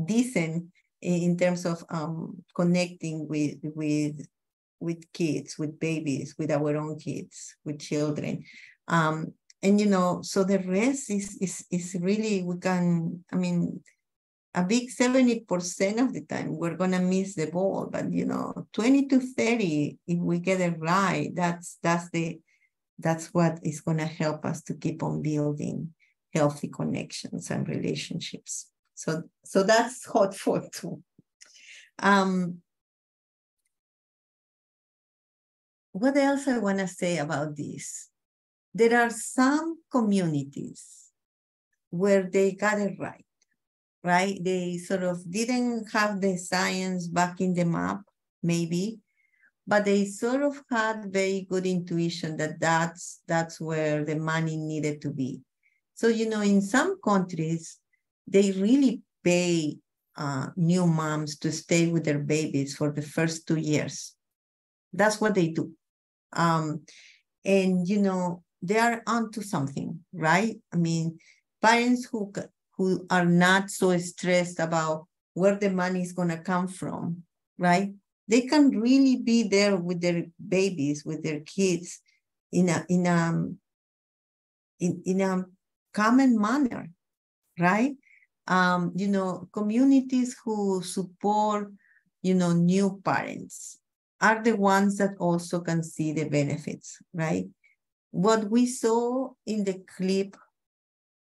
decent in terms of connecting with kids, with babies, with our own kids, with children. So the rest is really, a big 70% of the time we're gonna miss the ball, but 20 to 30, if we get it right, that's what is gonna help us to keep on building healthy connections and relationships. So that's hopeful too. What else I wanna say about this? There are some communities where they got it right? They sort of didn't have the science backing them up, maybe, but they sort of had very good intuition that that's where the money needed to be. So, in some countries, they really pay new moms to stay with their babies for the first 2 years. That's what they do. And, they are onto something, right? Parents who are not so stressed about where the money is going to come from, right? They can really be there with their babies, with their kids in a common manner, right? Communities who support, new parents are the ones that also can see the benefits, right? What we saw in the clip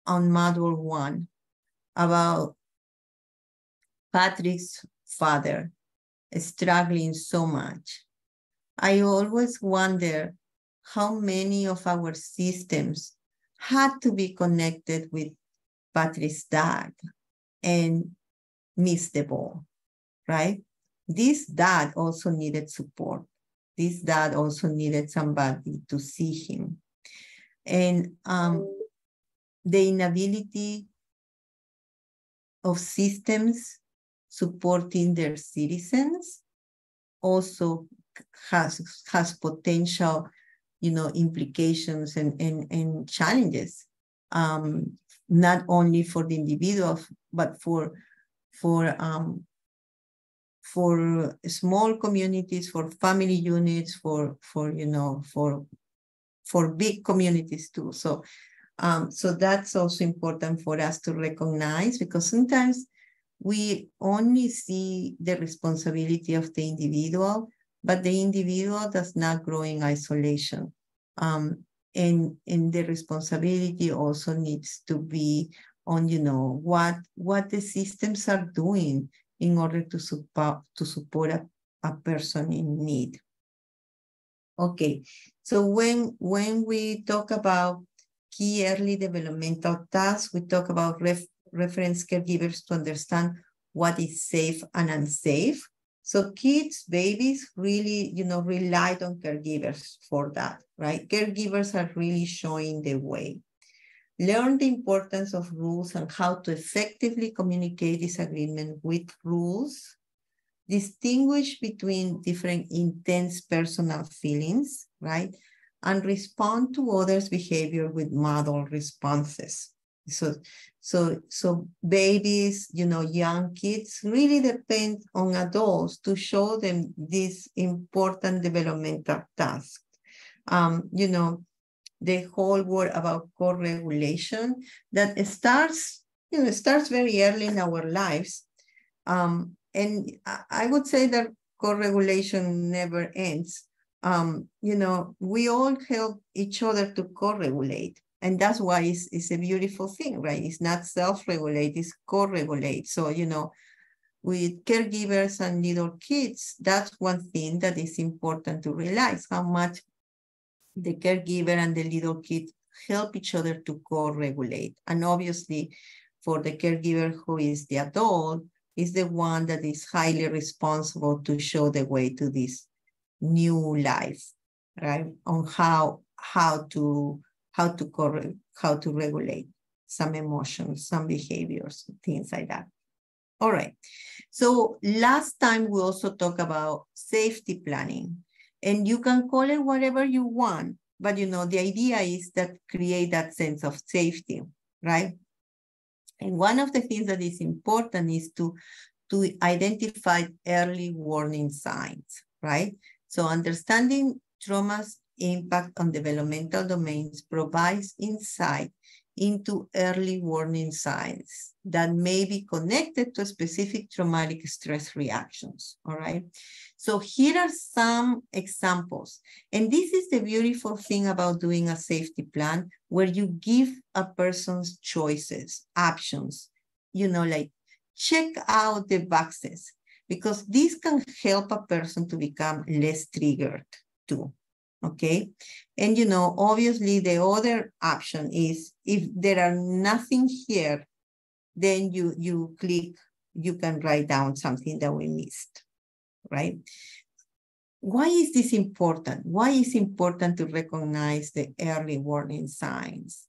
on Module 1 about Patrick's father struggling so much, I always wonder how many of our systems had to be connected with Patrick's dad and missed the ball, right? This dad also needed support. this dad also needed somebody to see him. And the inability of systems supporting their citizens also has potential, implications and challenges, not only for the individual, but for small communities, for family units, for big communities too. So that's also important for us to recognize, because sometimes we only see the responsibility of the individual, but the individual does not grow in isolation. And the responsibility also needs to be on, what the systems are doing in order to support a person in need. Okay, so when we talk about key early developmental tasks, we talk about reference caregivers to understand what is safe and unsafe. So kids, babies really, relied on caregivers for that, right? Caregivers are really showing the way. Learn the importance of rules and how to effectively communicate disagreement with rules. Distinguish between different intense personal feelings, right? And respond to others' behavior with model responses. So babies, young kids really depend on adults to show them this important developmental task. The whole word about co-regulation that starts very early in our lives. And I would say that co-regulation never ends. We all help each other to co-regulate. And that's why it's a beautiful thing, right? It's not self-regulate, it's co-regulate. So, with caregivers and little kids, that's one thing that is important to realize, how much the caregiver and the little kid help each other to co-regulate. And obviously, for the caregiver who is the adult, is the one that is highly responsible to show the way to this new life, right? On how to regulate some emotions, some behaviors, things like that. All right. So last time we also talked about safety planning, and you can call it whatever you want, but the idea is that create that sense of safety, right? And one of the things that is important is to identify early warning signs, right? So understanding trauma's impact on developmental domains provides insight into early warning signs that may be connected to specific traumatic stress reactions, all right? So here are some examples. And this is the beautiful thing about doing a safety plan, where you give a person's choices, options, like check out the boxes, because this can help a person to become less triggered too. Okay. And, obviously the other option is if there are nothing here, then you click, you can write down something that we missed, right? Why is this important? Why is it important to recognize the early warning signs?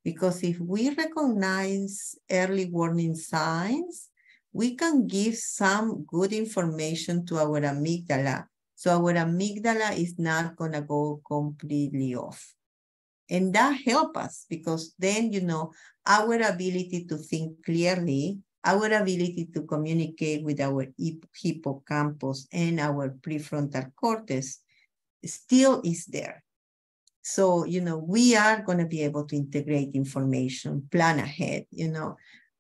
Because if we recognize early warning signs, we can give some good information to our amygdala. So our amygdala is not going to go completely off. And that helps us, because then, our ability to think clearly, our ability to communicate with our hippocampus and our prefrontal cortex still is there. So, we are going to be able to integrate information, plan ahead,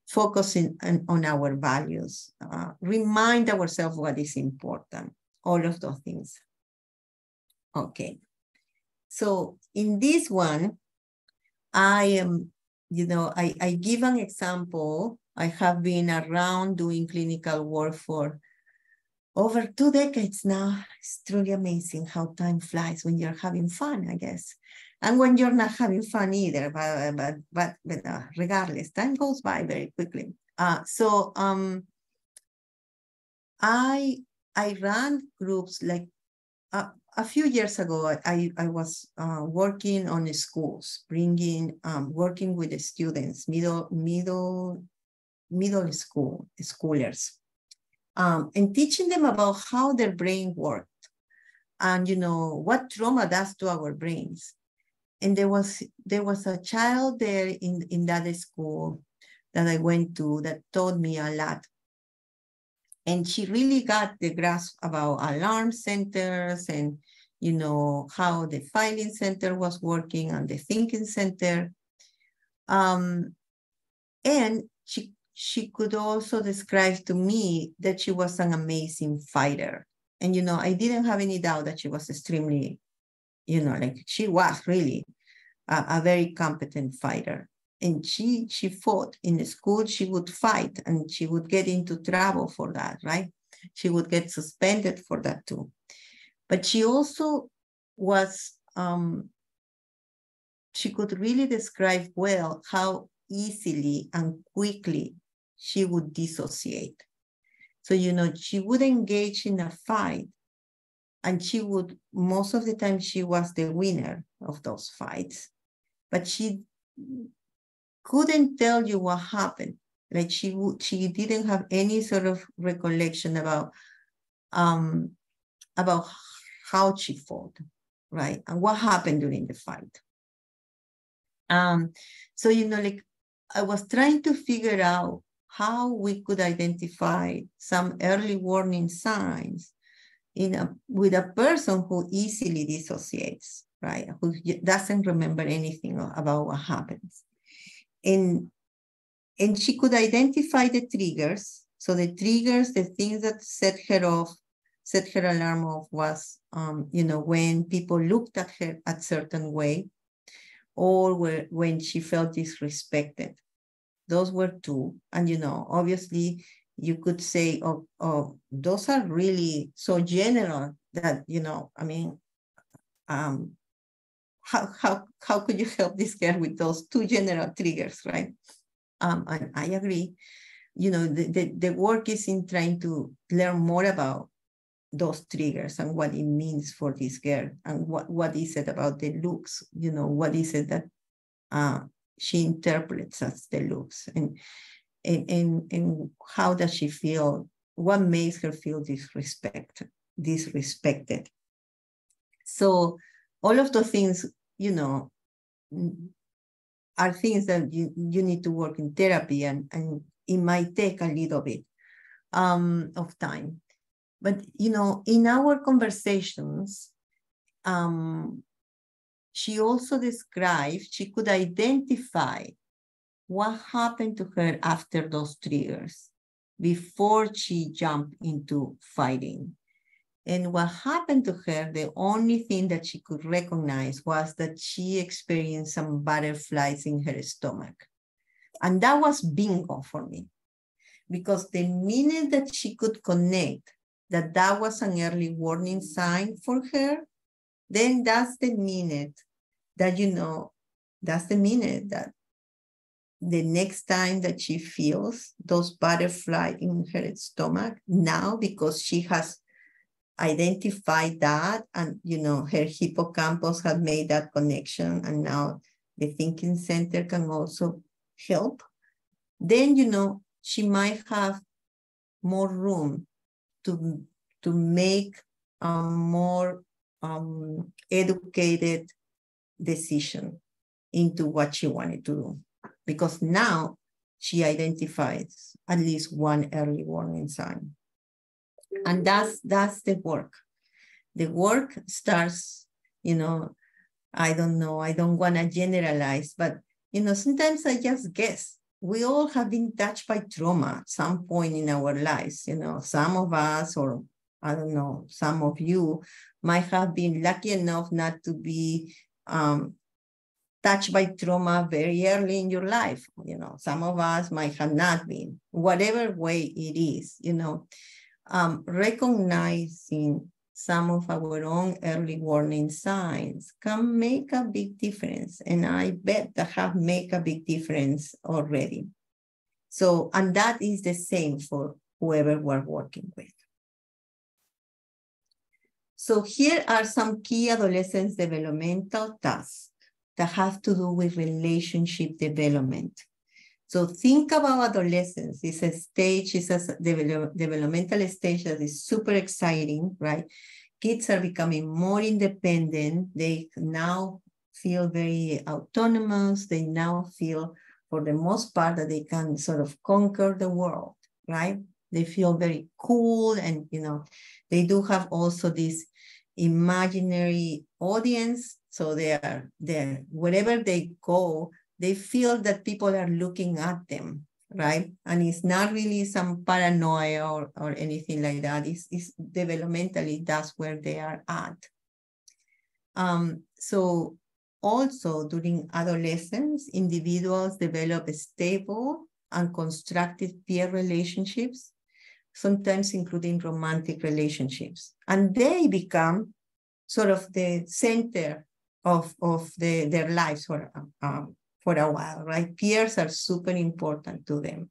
focusing on our values, remind ourselves what is important, all of those things. Okay. So in this one, I am, I give an example. I have been around doing clinical work for over 2 decades now. It's truly amazing how time flies when you're having fun, I guess. And when you're not having fun either, but regardless, time goes by very quickly. I ran groups like a few years ago, I was working on the schools, working with the students, middle schoolers, and teaching them about how their brain worked and, what trauma does to our brains. And there was a child there in that school that I went to that taught me a lot. And she really got the grasp about alarm centers and, how the filing center was working and the thinking center. And she could also describe to me that she was an amazing fighter. And, I didn't have any doubt that she was extremely, she was really a very competent fighter. And she fought in the school. She would fight and she would get into trouble for that, right? She would get suspended for that too. But she also was, she could really describe well how easily and quickly she would dissociate. So, she would engage in a fight and most of the time she was the winner of those fights, but she couldn't tell you what happened. Like she didn't have any sort of recollection about how she fought, right? And what happened during the fight. So, I was trying to figure out how we could identify some early warning signs with a person who easily dissociates, right? Who doesn't remember anything about what happens. And she could identify the triggers. So the triggers, the things that set her alarm off was, when people looked at her a certain way, or when she felt disrespected. Those were two. And, obviously you could say, oh, those are really so general that, how could you help this girl with those two general triggers, right? And I agree. The work is in trying to learn more about those triggers and what it means for this girl and what is it about the looks, what is it that she interprets as the looks, and how does she feel, what makes her feel disrespected. So all of those things, are things that you need to work in therapy, and it might take a little bit of time. But, in our conversations, she also described, she could identify what happened to her after those triggers before she jumped into fighting. And what happened to her, the only thing that she could recognize was that she experienced some butterflies in her stomach. And that was bingo for me, because the minute that she could connect that was an early warning sign for her, then that's the minute that, that's the minute that the next time that she feels those butterflies in her stomach, now, because she has identified that, and, her hippocampus had made that connection, and now the thinking center can also help, then, she might have more room to make a more educated decision into what she wanted to do, because now she identifies at least one early warning sign. And that's the work. The work starts, I don't know, I don't want to generalize, but, sometimes I just guess. We all have been touched by trauma at some point in our lives. Some of us, or I don't know, some of you might have been lucky enough not to be touched by trauma very early in your life. Some of us might have not been. Whatever way it is, recognizing some of our own early warning signs can make a big difference. And I bet that have made a big difference already. So, and that is the same for whoever we're working with. So here are some key adolescence developmental tasks that have to do with relationship development. So think about adolescence. It's a stage, it's a developmental stage that is super exciting, right? Kids are becoming more independent. They now feel very autonomous. They now feel, for the most part, that they can sort of conquer the world, right? They feel very cool, and they do have also this imaginary audience. So they are there, wherever they go, they feel that people are looking at them, right? And it's not really some paranoia or anything like that. It's developmentally, that's where they are at. So also during adolescence, individuals develop stable and constructive peer relationships, sometimes including romantic relationships. And they become sort of the center of their lives for a while, right? Peers are super important to them.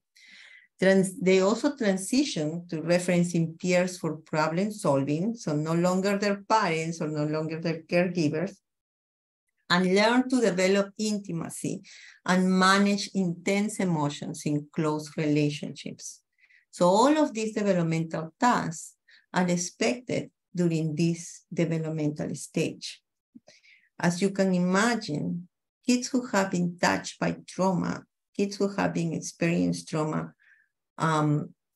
They also transition to referencing peers for problem solving, so no longer their parents or no longer their caregivers, and learn to develop intimacy and manage intense emotions in close relationships. So all of these developmental tasks are expected during this developmental stage. As you can imagine, kids who have been touched by trauma, kids who have been experienced trauma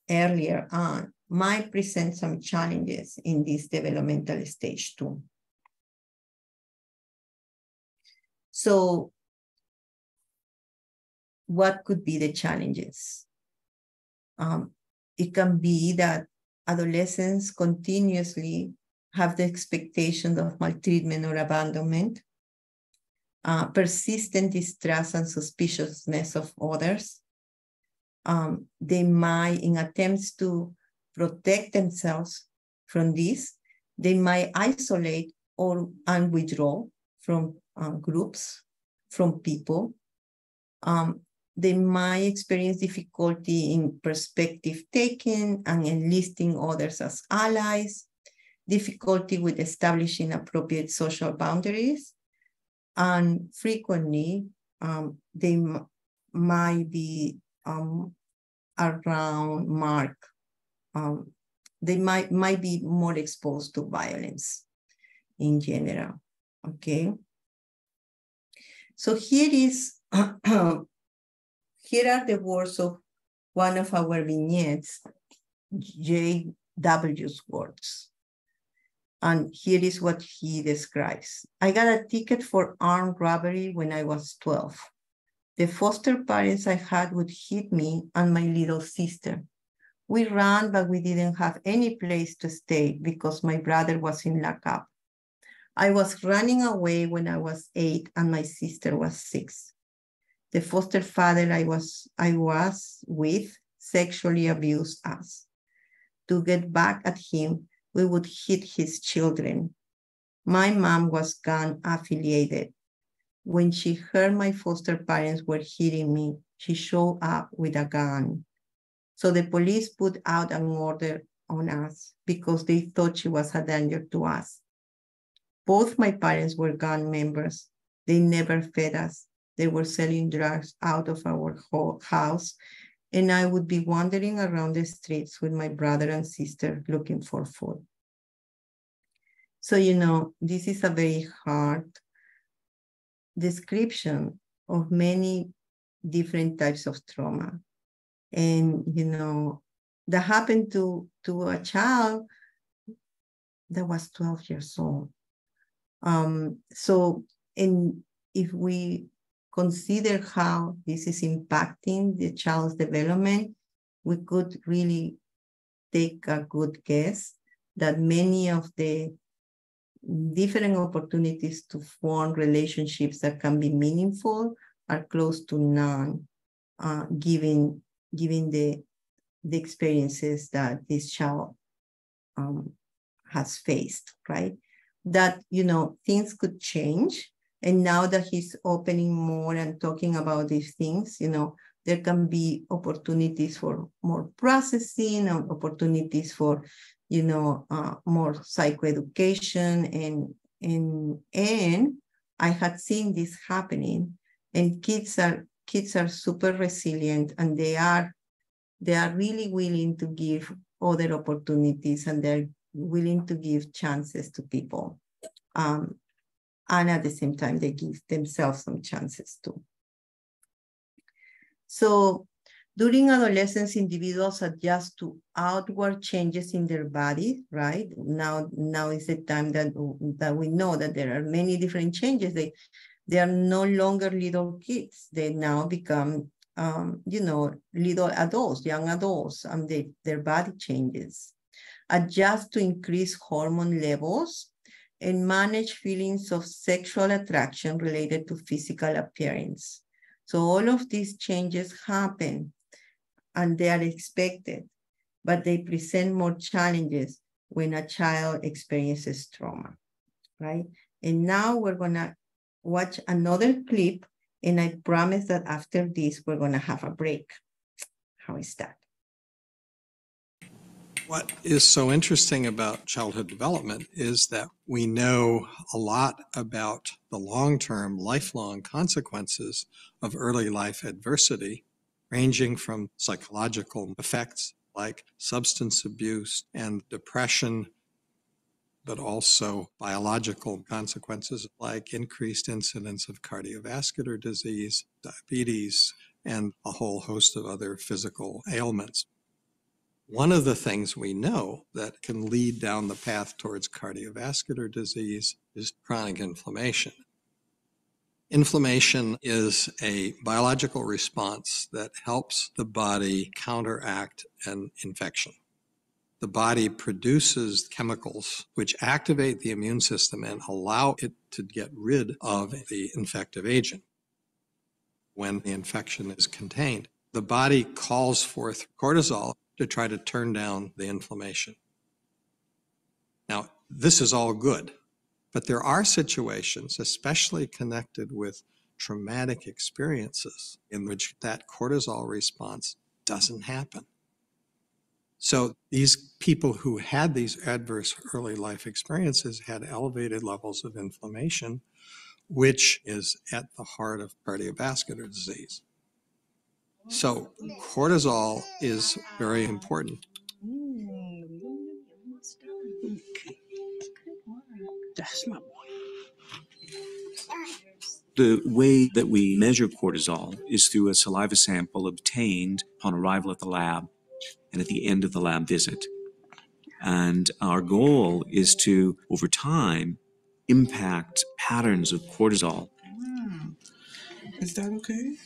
earlier on, might present some challenges in this developmental stage too. So what could be the challenges? It can be that adolescents continuously have the expectation of maltreatment or abandonment, persistent distrust and suspiciousness of others. They might, in attempts to protect themselves from this, they might isolate and withdraw from groups, from people. They might experience difficulty in perspective taking and enlisting others as allies, difficulty with establishing appropriate social boundaries, and frequently they might be around they might be more exposed to violence in general, okay? So here are the words of one of our vignettes, J.W.'s words. And here is what he describes. I got a ticket for armed robbery when I was 12. The foster parents I had would hit me and my little sister. We ran, but we didn't have any place to stay because my brother was in lockup. I was running away when I was 8 and my sister was 6. The foster father I was with sexually abused us. To get back at him, we would hit his children. My mom was gun affiliated. When she heard my foster parents were hitting me, she showed up with a gun. So the police put out an order on us because they thought she was a danger to us. Both my parents were gang members. They never fed us. They were selling drugs out of our house, and I would be wandering around the streets with my brother and sister looking for food. So, this is a very hard description of many different types of trauma. And, that happened to a child that was 12 years old. And if we consider how this is impacting the child's development, we could really take a good guess that many of the different opportunities to form relationships that can be meaningful are close to none, given the experiences that this child has faced, right? That, things could change. And now that he's opening more and talking about these things, there can be opportunities for more processing and opportunities for, more psychoeducation and I had seen this happening, and kids are super resilient, and they are really willing to give other opportunities, and they're willing to give chances to people. And at the same time, they give themselves some chances too. So during adolescence, individuals adjust to outward changes in their body, right? Now is the time that we know that there are many different changes. They are no longer little kids. They now become, little adults, young adults, and their body changes. Adjust to increase hormone levels and manage feelings of sexual attraction related to physical appearance. So all of these changes happen, and they are expected, but they present more challenges when a child experiences trauma, right? And now we're gonna watch another clip, and I promise that after this, we're gonna have a break. How is that? What is so interesting about childhood development is that we know a lot about the long-term, lifelong consequences of early life adversity, ranging from psychological effects like substance abuse and depression, but also biological consequences like increased incidence of cardiovascular disease, diabetes, and a whole host of other physical ailments. One of the things we know that can lead down the path towards cardiovascular disease is chronic inflammation. Inflammation is a biological response that helps the body counteract an infection. The body produces chemicals which activate the immune system and allow it to get rid of the infective agent. When the infection is contained, the body calls forth cortisol to try to turn down the inflammation. Now, this is all good, but there are situations, especially connected with traumatic experiences, in which that cortisol response doesn't happen. So these people who had these adverse early life experiences had elevated levels of inflammation, which is at the heart of cardiovascular disease. So cortisol is very important. That's my boy. The way that we measure cortisol is through a saliva sample obtained upon arrival at the lab and at the end of the lab visit. And our goal is to, over time, impact patterns of cortisol. Is that okay?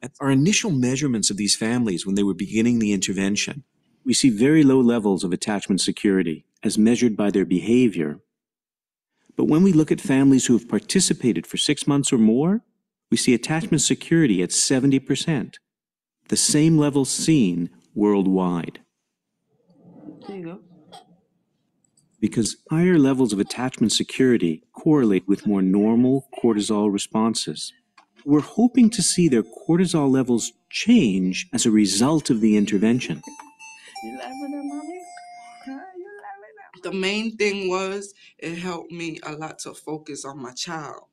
At our initial measurements of these families when they were beginning the intervention, we see very low levels of attachment security as measured by their behavior. But when we look at families who have participated for 6 months or more, we see attachment security at 70%, the same level seen worldwide. There you go. Because higher levels of attachment security correlate with more normal cortisol responses. We're hoping to see their cortisol levels change as a result of the intervention. You laughing at mommy? You laughing at? The main thing was it helped me a lot to focus on my child.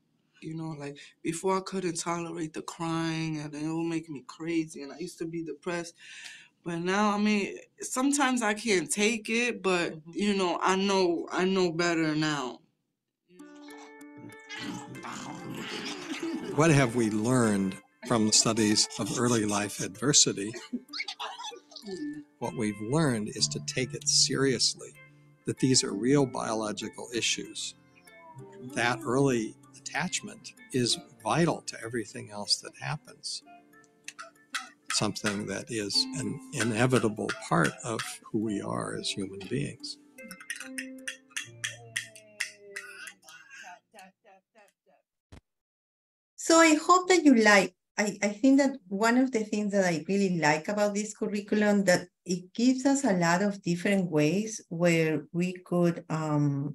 Like before I couldn't tolerate the crying and it would make me crazy and I used to be depressed. But now, sometimes I can't take it, but I know better now. What have we learned from the studies of early life adversity? What we've learned is to take it seriously, that these are real biological issues. That early attachment is vital to everything else that happens. Something that is an inevitable part of who we are as human beings. So I hope that you like. I think that one of the things that I really like about this curriculum, that it gives us a lot of different ways where we could, and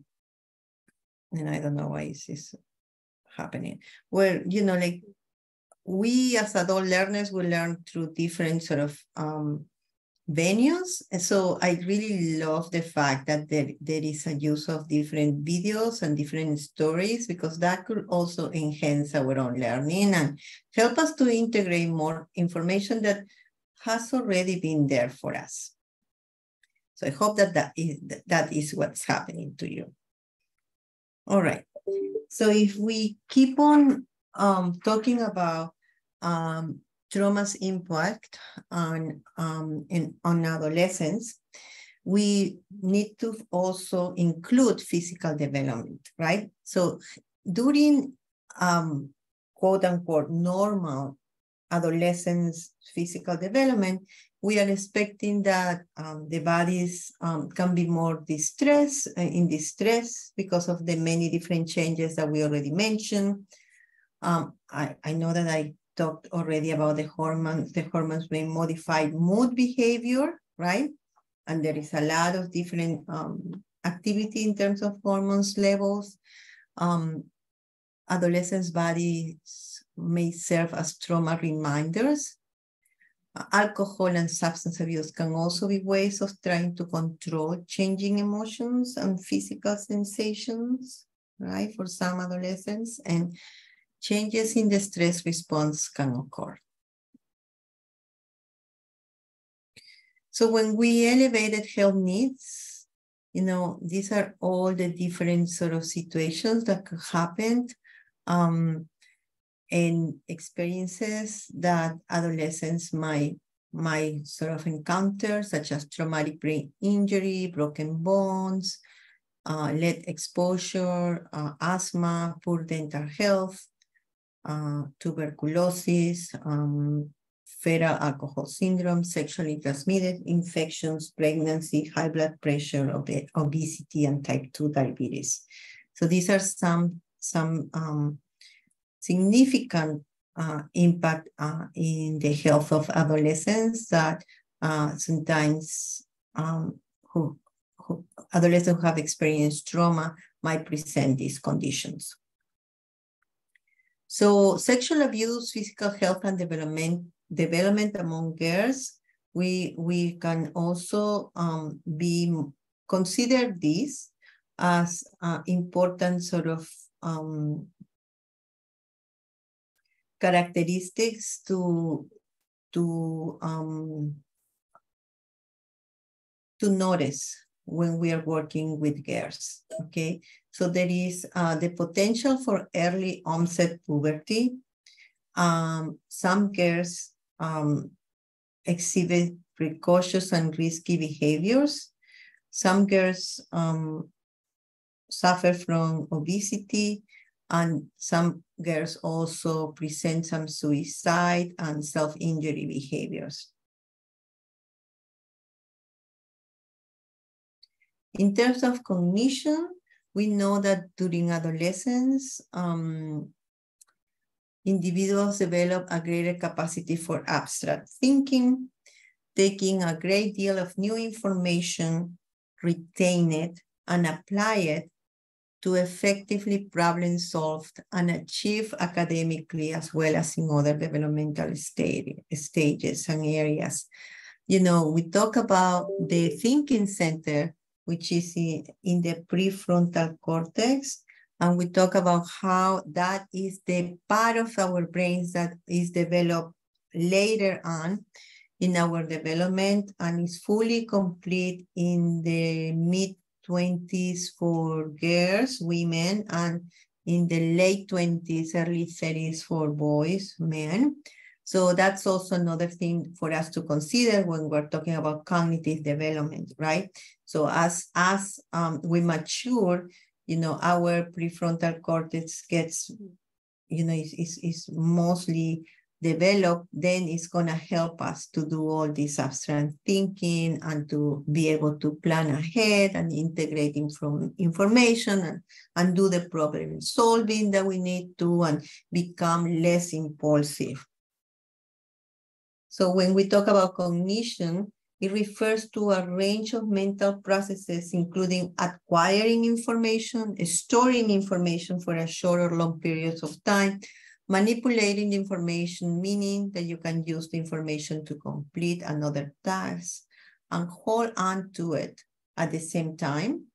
I don't know why this is happening, where, like we as adult learners will learn through different sort of venues. And so I really love the fact that there is a use of different videos and different stories, because that could also enhance our own learning and help us to integrate more information that has already been there for us. So I hope that that is what's happening to you. All right. So if we keep on talking about trauma's impact on adolescents, we need to also include physical development, right? So during quote unquote normal adolescents' physical development, we are expecting that the bodies can be more in distress because of the many different changes that we already mentioned. I know that I talked already about the hormones may modify mood behavior, right? And there is a lot of different activity in terms of hormones levels. Adolescents' bodies may serve as trauma reminders. Alcohol and substance abuse can also be ways of trying to control changing emotions and physical sensations, right, for some adolescents, and changes in the stress response can occur. So when we elevated health needs, these are all the different sort of situations that could happen and experiences that adolescents might sort of encounter, such as traumatic brain injury, broken bones, lead exposure, asthma, poor dental health, tuberculosis, fetal alcohol syndrome, sexually transmitted infections, pregnancy, high blood pressure, obesity, and type 2 diabetes. So these are some significant impact in the health of adolescents that sometimes adolescents who have experienced trauma might present these conditions. So sexual abuse, physical health, and development among girls, we can also consider this as important sort of characteristics to notice when we are working with girls, okay? So there is the potential for early onset puberty. Some girls exhibit precocious and risky behaviors. Some girls suffer from obesity, and some girls also present some suicide and self-injury behaviors. In terms of cognition, we know that during adolescence, individuals develop a greater capacity for abstract thinking, taking a great deal of new information, retain it, and apply it to effectively problem solve and achieve academically as well as in other developmental stages and areas. We talk about the thinking center, which is in the prefrontal cortex, and we talk about how that is the part of our brains that is developed later on in our development and is fully complete in the mid-20s for girls, women, and in the late 20s, early 30s for boys, men. So that's also another thing for us to consider when we're talking about cognitive development, right? So as we mature, our prefrontal cortex gets, is mostly developed, then it's going to help us to do all this abstract thinking and to be able to plan ahead and integrate information and do the problem solving that we need to and become less impulsive. So when we talk about cognition, it refers to a range of mental processes, including acquiring information, storing information for a short or long periods of time, manipulating the information, meaning that you can use the information to complete another task, and hold on to it at the same time,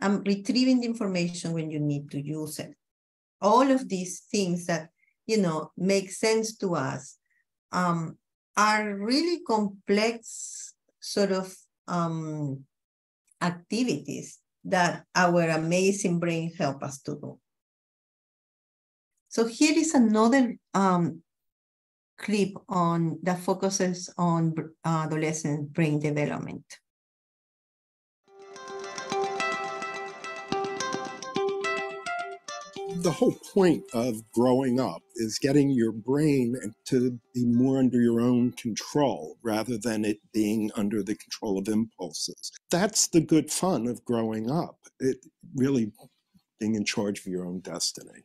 and retrieving the information when you need to use it. All of these things that, make sense to us are really complex sort of activities that our amazing brain help us to do. So here is another clip that focuses on adolescent brain development. The whole point of growing up is getting your brain to be more under your own control rather than it being under the control of impulses. That's the good fun of growing up, it really being in charge of your own destiny.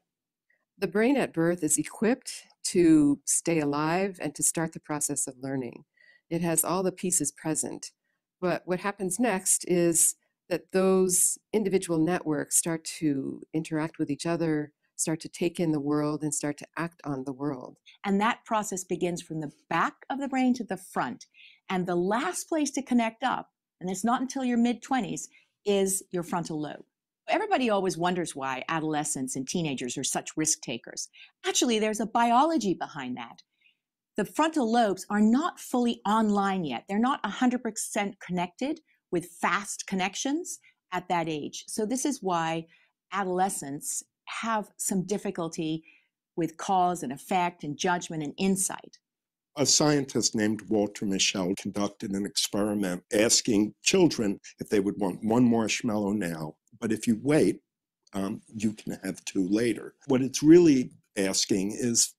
The brain at birth is equipped to stay alive and to start the process of learning. It has all the pieces present. But what happens next is that those individual networks start to interact with each other, start to take in the world, and start to act on the world. And that process begins from the back of the brain to the front. And the last place to connect up, and it's not until your mid-20s, is your frontal lobe. Everybody always wonders why adolescents and teenagers are such risk takers. Actually, there's a biology behind that. The frontal lobes are not fully online yet. They're not 100% connected with fast connections at that age. So this is why adolescents have some difficulty with cause and effect and judgment and insight. A scientist named Walter Mischel conducted an experiment asking children if they would want one marshmallow now, but if you wait, you can have two later. What it's really asking is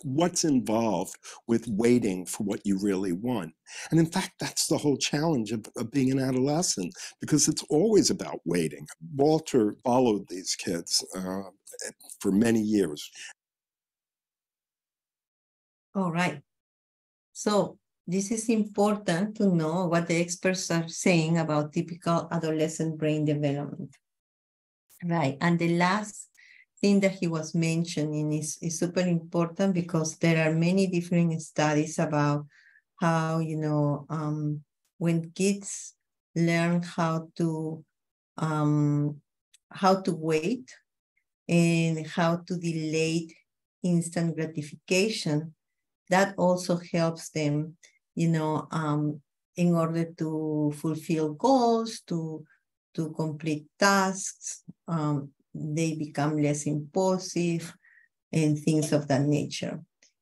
what's involved with waiting for what you really want. And in fact, that's the whole challenge of being an adolescent, because it's always about waiting. Walter followed these kids for many years. All right. So this is important to know what the experts are saying about typical adolescent brain development. Right. And the last thing that he was mentioning is super important, because there are many different studies about how, when kids learn how to wait and how to delay instant gratification, that also helps them, in order to fulfill goals, to complete tasks. They become less impulsive and things of that nature.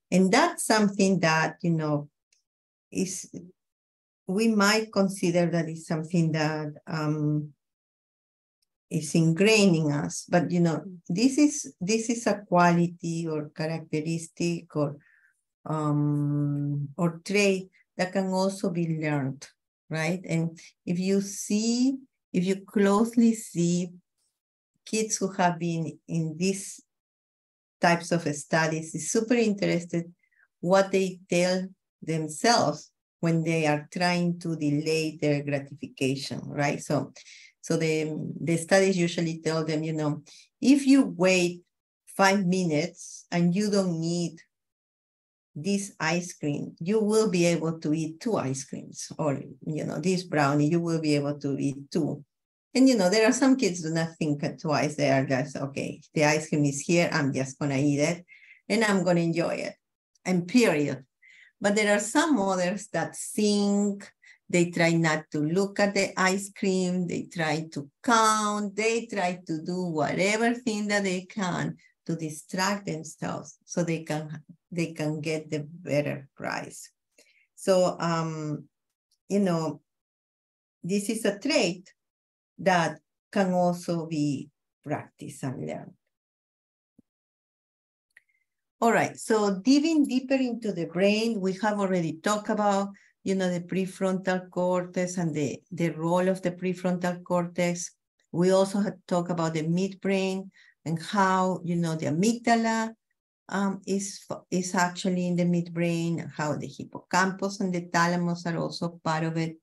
And that's something that, we might consider that is something that is ingrained in us. But, this is a quality or characteristic or trait that can also be learned, right? And if you closely see kids who have been in these types of studies, it's super interested what they tell themselves when they are trying to delay their gratification, right? So the studies usually tell them, if you wait 5 minutes and you don't need this ice cream, you will be able to eat 2 ice creams, or, this brownie, you will be able to eat 2. And, there are some kids do not think twice. They are just, okay, the ice cream is here, I'm just going to eat it, and I'm going to enjoy it, and period. But there are some others that think, they try not to look at the ice cream, they try to count, they try to do whatever thing that they can to distract themselves so they can get the better prize. So, this is a trait that can also be practiced and learned. All right, so digging deeper into the brain, we have already talked about, the prefrontal cortex and the role of the prefrontal cortex. We also had talked about the midbrain and how, the amygdala is actually in the midbrain, how the hippocampus and the thalamus are also part of it.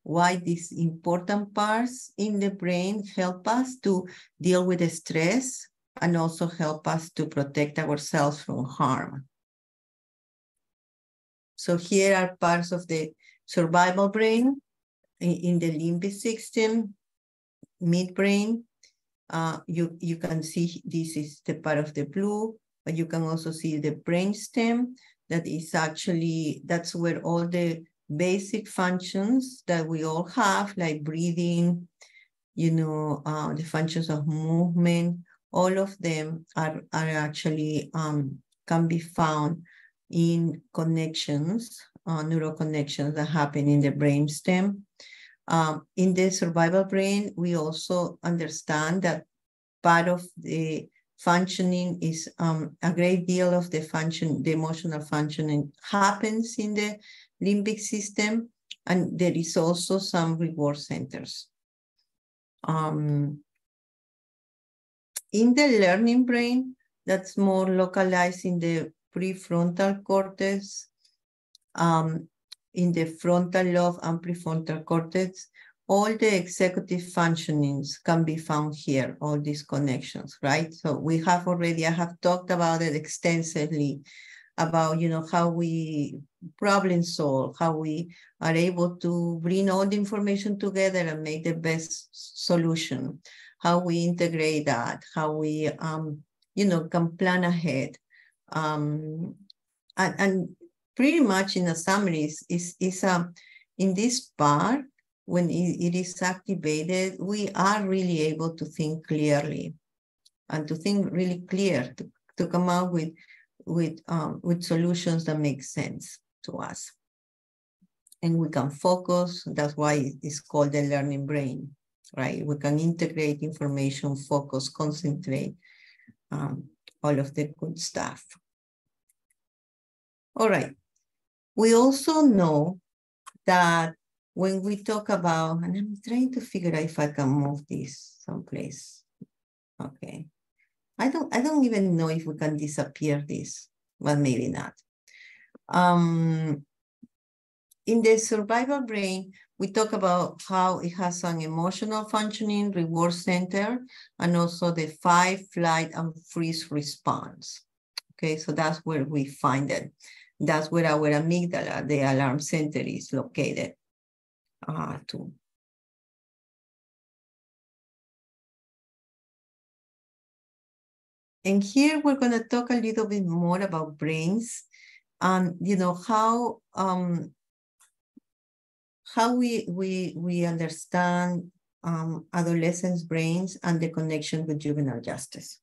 Why these important parts in the brain help us to deal with the stress and also help us to protect ourselves from harm. So here are parts of the survival brain in the limbic system, midbrain. You can see this is the part of the blue, but you can also see the brainstem. That is actually, that's where all the basic functions that we all have, like breathing, the functions of movement, all of them are actually can be found in connections, neural connections that happen in the brainstem. In the survival brain, we also understand that part of the functioning is a great deal of the emotional functioning happens in the limbic system, and there is also some reward centers. In the learning brain, that's more localized in the prefrontal cortex, in the frontal lobe and prefrontal cortex, all the executive functionings can be found here, all these connections, right? So I have talked about it extensively, about, how we problem solve, how we are able to bring all the information together and make the best solution, how we integrate that, how we, can plan ahead. And pretty much in a summary is in this part, when it is activated, we are really able to think clearly and to think really clear, to come out with solutions that make sense to us. And we can focus, that's why it's called the learning brain, right? We can integrate information, focus, concentrate, all of the good stuff. All right. We also know that when we talk about, and I'm trying to figure out if I can move this someplace. Okay. I don't even know if we can disappear this, but maybe not. In the survival brain, we talk about how it has an emotional functioning, reward center, and also the fight, flight, and freeze response. Okay, so that's where we find it. That's where our amygdala, the alarm center, is located too. And here we're going to talk a little bit more about brains and how we understand adolescents' brains and the connection with juvenile justice.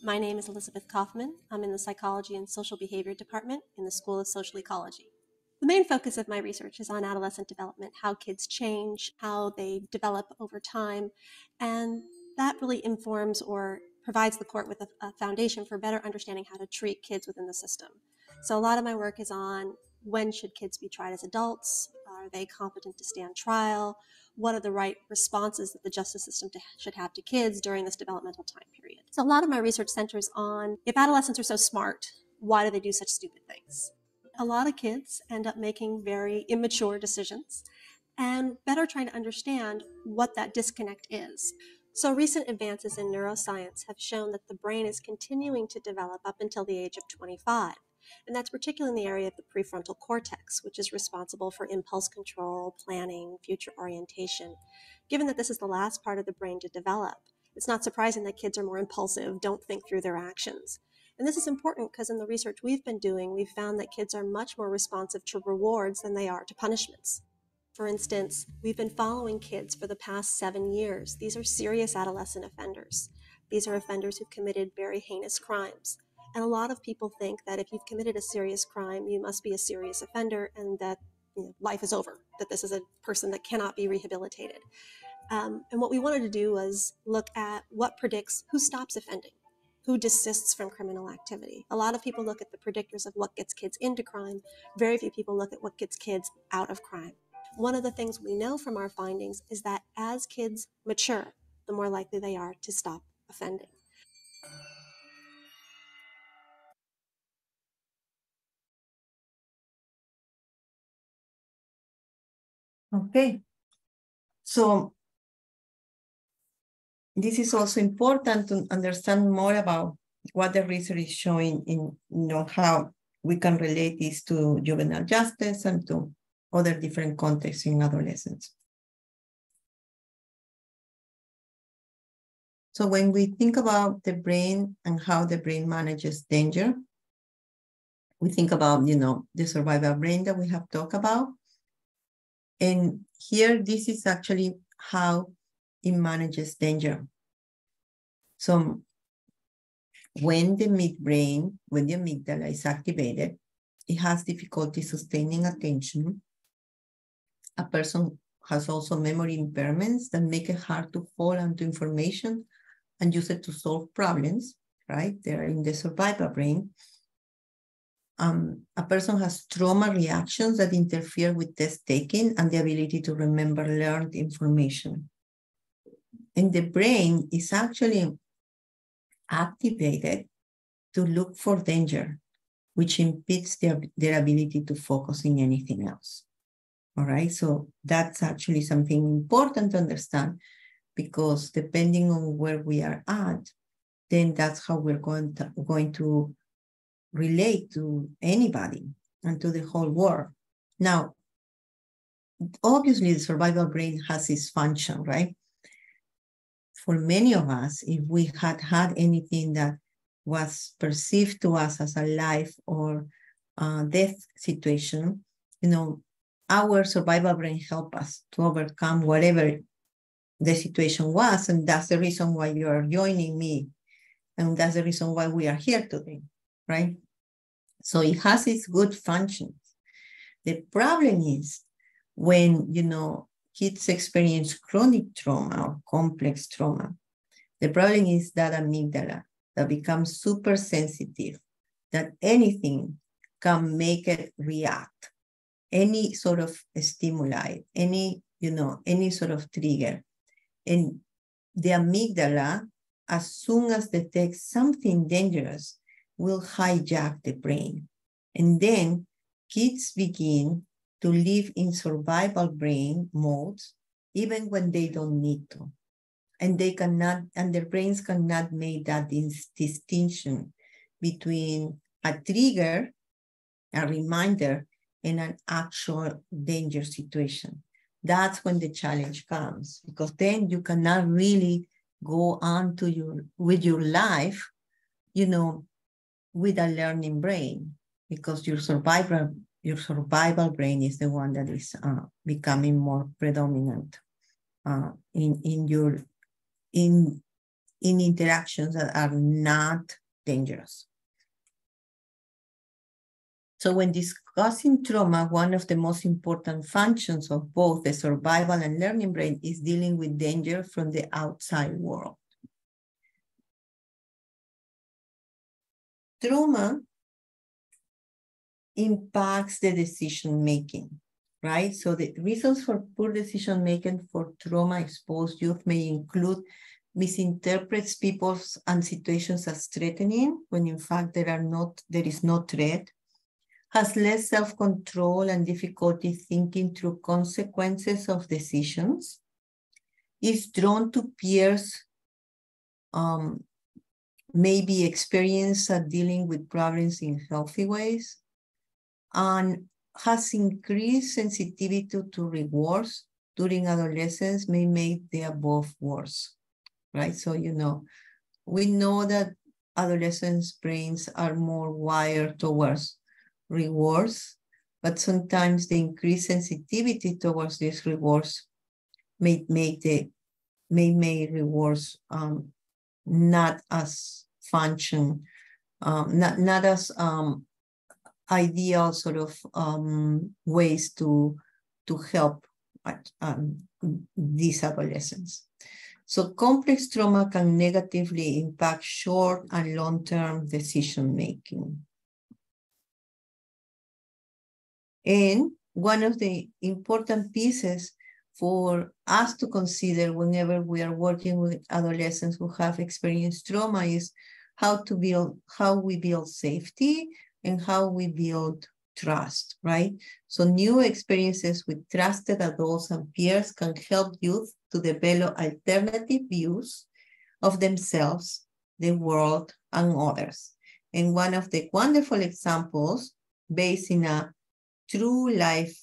My name is Elizabeth Kaufman. I'm in the Psychology and Social Behavior Department in the School of Social Ecology. The main focus of my research is on adolescent development, how kids change, how they develop over time, and that really informs or provides the court with a foundation for better understanding how to treat kids within the system. So a lot of my work is on when should kids be tried as adults? Are they competent to stand trial? What are the right responses that the justice system should have to kids during this developmental time period? So a lot of my research centers on, if adolescents are so smart, why do they do such stupid things? A lot of kids end up making very immature decisions and better trying to understand what that disconnect is. So recent advances in neuroscience have shown that the brain is continuing to develop up until the age of 25. And that's particularly in the area of the prefrontal cortex, which is responsible for impulse control, planning, future orientation. Given that this is the last part of the brain to develop, it's not surprising that kids are more impulsive, don't think through their actions. And this is important because in the research we've been doing, we've found that kids are much more responsive to rewards than they are to punishments. For instance, we've been following kids for the past 7 years. These are serious adolescent offenders. These are offenders who've committed very heinous crimes. And a lot of people think that if you've committed a serious crime, you must be a serious offender and that life is over, that this is a person that cannot be rehabilitated. And what we wanted to do was look at what predicts who stops offending, who desists from criminal activity. A lot of people look at the predictors of what gets kids into crime. Very few people look at what gets kids out of crime. One of the things we know from our findings is that as kids mature, the more likely they are to stop offending. Okay. So this is also important to understand more about what the research is showing in, how we can relate this to juvenile justice and to other different contexts in adolescence. So when we think about the brain and how the brain manages danger, we think about, the survival brain that we have talked about. And here, this is actually how it manages danger. So when the midbrain, when the amygdala is activated, it has difficulty sustaining attention. A person has also memory impairments that make it hard to hold onto information and use it to solve problems, right? They're in the survival brain. A person has trauma reactions that interfere with test taking and the ability to remember learned information. And the brain is actually activated to look for danger, which impedes their ability to focus in anything else. All right, so that's actually something important to understand, because depending on where we are at, then that's how we're going to relate to anybody and to the whole world. Now, obviously, the survival brain has its function, right? For many of us, if we had anything that was perceived to us as a life or death situation, our survival brain helped us to overcome whatever the situation was. And that's the reason why you are joining me. And that's the reason why we are here today, right? So it has its good functions. The problem is when, kids experience chronic trauma or complex trauma, the problem is that amygdala that becomes super sensitive, that anything can make it react. Any sort of stimuli, any sort of trigger. And the amygdala, as soon as detects something dangerous, will hijack the brain. And then kids begin to live in survival brain modes, even when they don't need to. And their brains cannot make that distinction between a trigger, a reminder, and an actual danger situation. That's when the challenge comes, because then you cannot really go on with your life, with a learning brain, because your survival brain is the one that is becoming more predominant in interactions that are not dangerous. So when discussing trauma, one of the most important functions of both the survival and learning brain is dealing with danger from the outside world. Trauma impacts the decision-making, right? So the reasons for poor decision-making for trauma-exposed youth may include misinterprets people and situations as threatening, when in fact there is no threat, has less self-control and difficulty thinking through consequences of decisions, is drawn to peers, maybe experience at dealing with problems in healthy ways, and has increased sensitivity to rewards during adolescence, may make the above worse, right? So, we know that adolescents' brains are more wired towards rewards, but sometimes the increased sensitivity towards these rewards may make rewards not as function, not as ideal sort of ways to help these adolescents. So complex trauma can negatively impact short and long-term decision-making. And one of the important pieces for us to consider whenever we are working with adolescents who have experienced trauma is how we build safety and how we build trust, right? So new experiences with trusted adults and peers can help youth to develop alternative views of themselves, the world, and others. And one of the wonderful examples based in a true life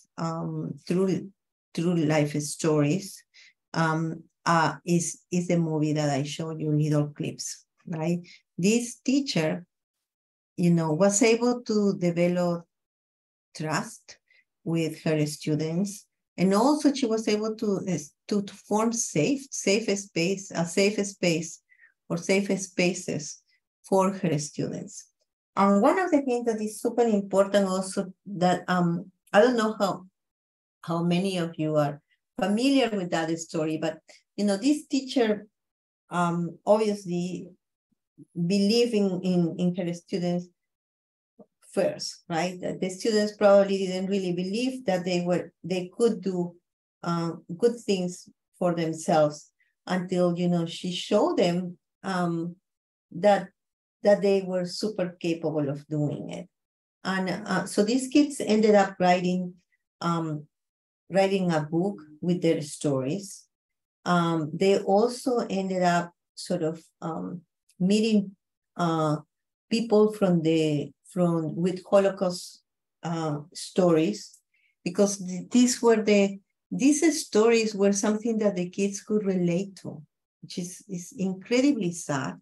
stories is the movie that I showed you, Little Clips, right? This teacher, was able to develop trust with her students, and also she was able to form safe spaces for her students. And one of the things that is super important also that I don't know how many of you are familiar with that story, but this teacher obviously believing in her students first, right? That the students probably didn't really believe that they could do good things for themselves until she showed them that they were super capable of doing it. And so these kids ended up writing a book with their stories. They also ended up sort of meeting people with Holocaust stories, because these stories were something that the kids could relate to, which is incredibly sad.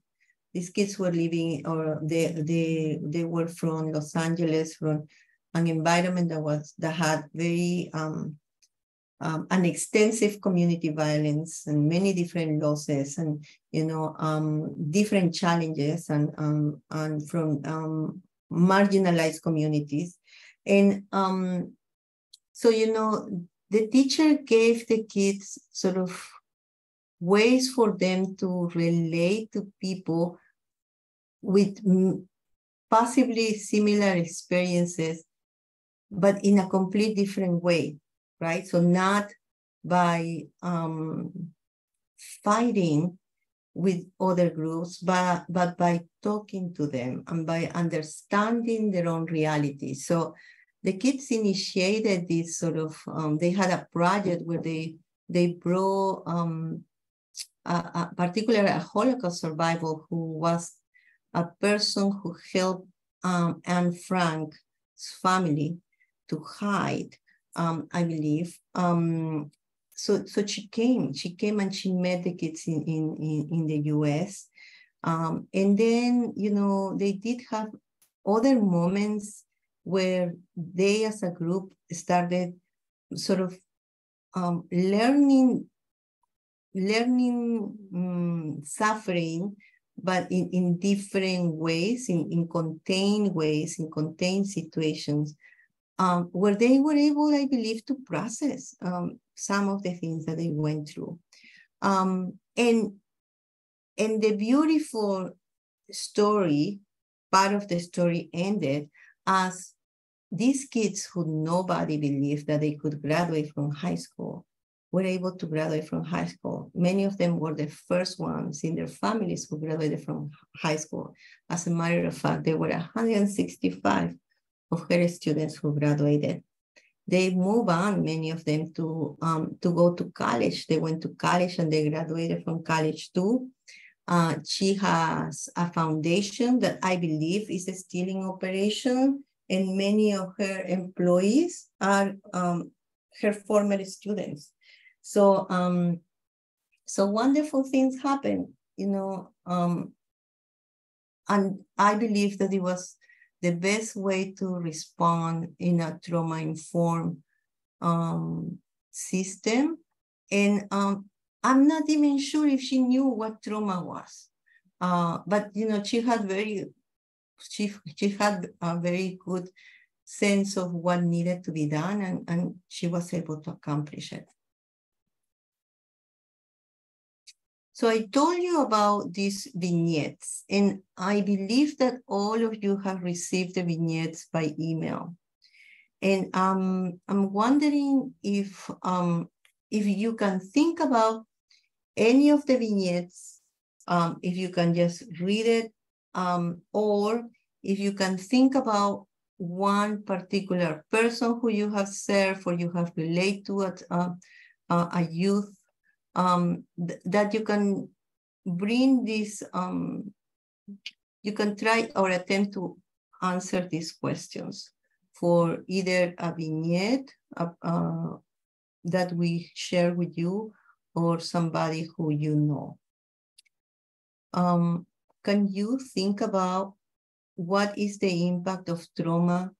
These kids were living, or they were from Los Angeles, from an environment that had very an extensive community violence and many different losses, and different challenges, and from marginalized communities. And so the teacher gave the kids sort of ways for them to relate to people with possibly similar experiences, but in a complete different way, right? So not by fighting with other groups, but by talking to them and by understanding their own reality. So the kids initiated this sort of, they had a project where they brought particularly a Holocaust survivor who was a person who helped Anne Frank's family to hide, I believe. So she came and she met the kids in the US. And then, they did have other moments where they as a group started sort of learning suffering, but in different ways, in contained ways, in contained situations, where they were able, I believe, to process some of the things that they went through. And the beautiful story, part of the story ended as these kids who nobody believed that they could graduate from high school were able to graduate from high school. Many of them were the first ones in their families who graduated from high school. As a matter of fact, there were 165 of her students who graduated. They move on, many of them, to go to college. They went to college and they graduated from college too. She has a foundation that I believe is still in operation, and many of her employees are her former students. So, so wonderful things happen, and I believe that it was the best way to respond in a trauma-informed system. And I'm not even sure if she knew what trauma was, but she had a very good sense of what needed to be done, and she was able to accomplish it. So I told you about these vignettes, and I believe that all of you have received the vignettes by email. And I'm wondering if you can think about any of the vignettes, if you can just read it, or if you can think about one particular person who you have served or you have related to at a youth, that you can bring this, you can try or attempt to answer these questions for either a vignette that we share with you or somebody who you know. Can you think about what is the impact of trauma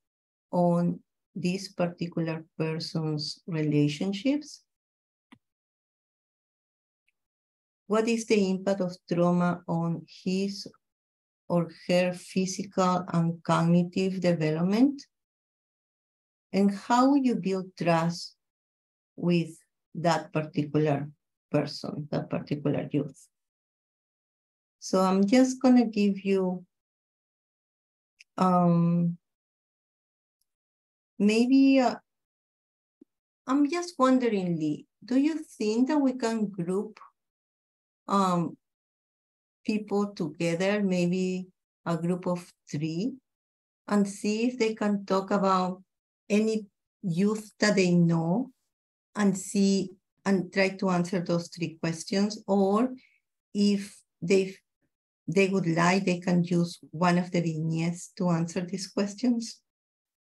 on this particular person's relationships? What is the impact of trauma on his or her physical and cognitive development? And how you build trust with that particular person, that particular youth? So I'm just gonna give you maybe I'm just wondering, Lee, do you think that we can group people together, maybe a group of 3, and see if they can talk about any youth that they know and see and try to answer those 3 questions? Or if they would like, they can use one of the vignettes to answer these questions.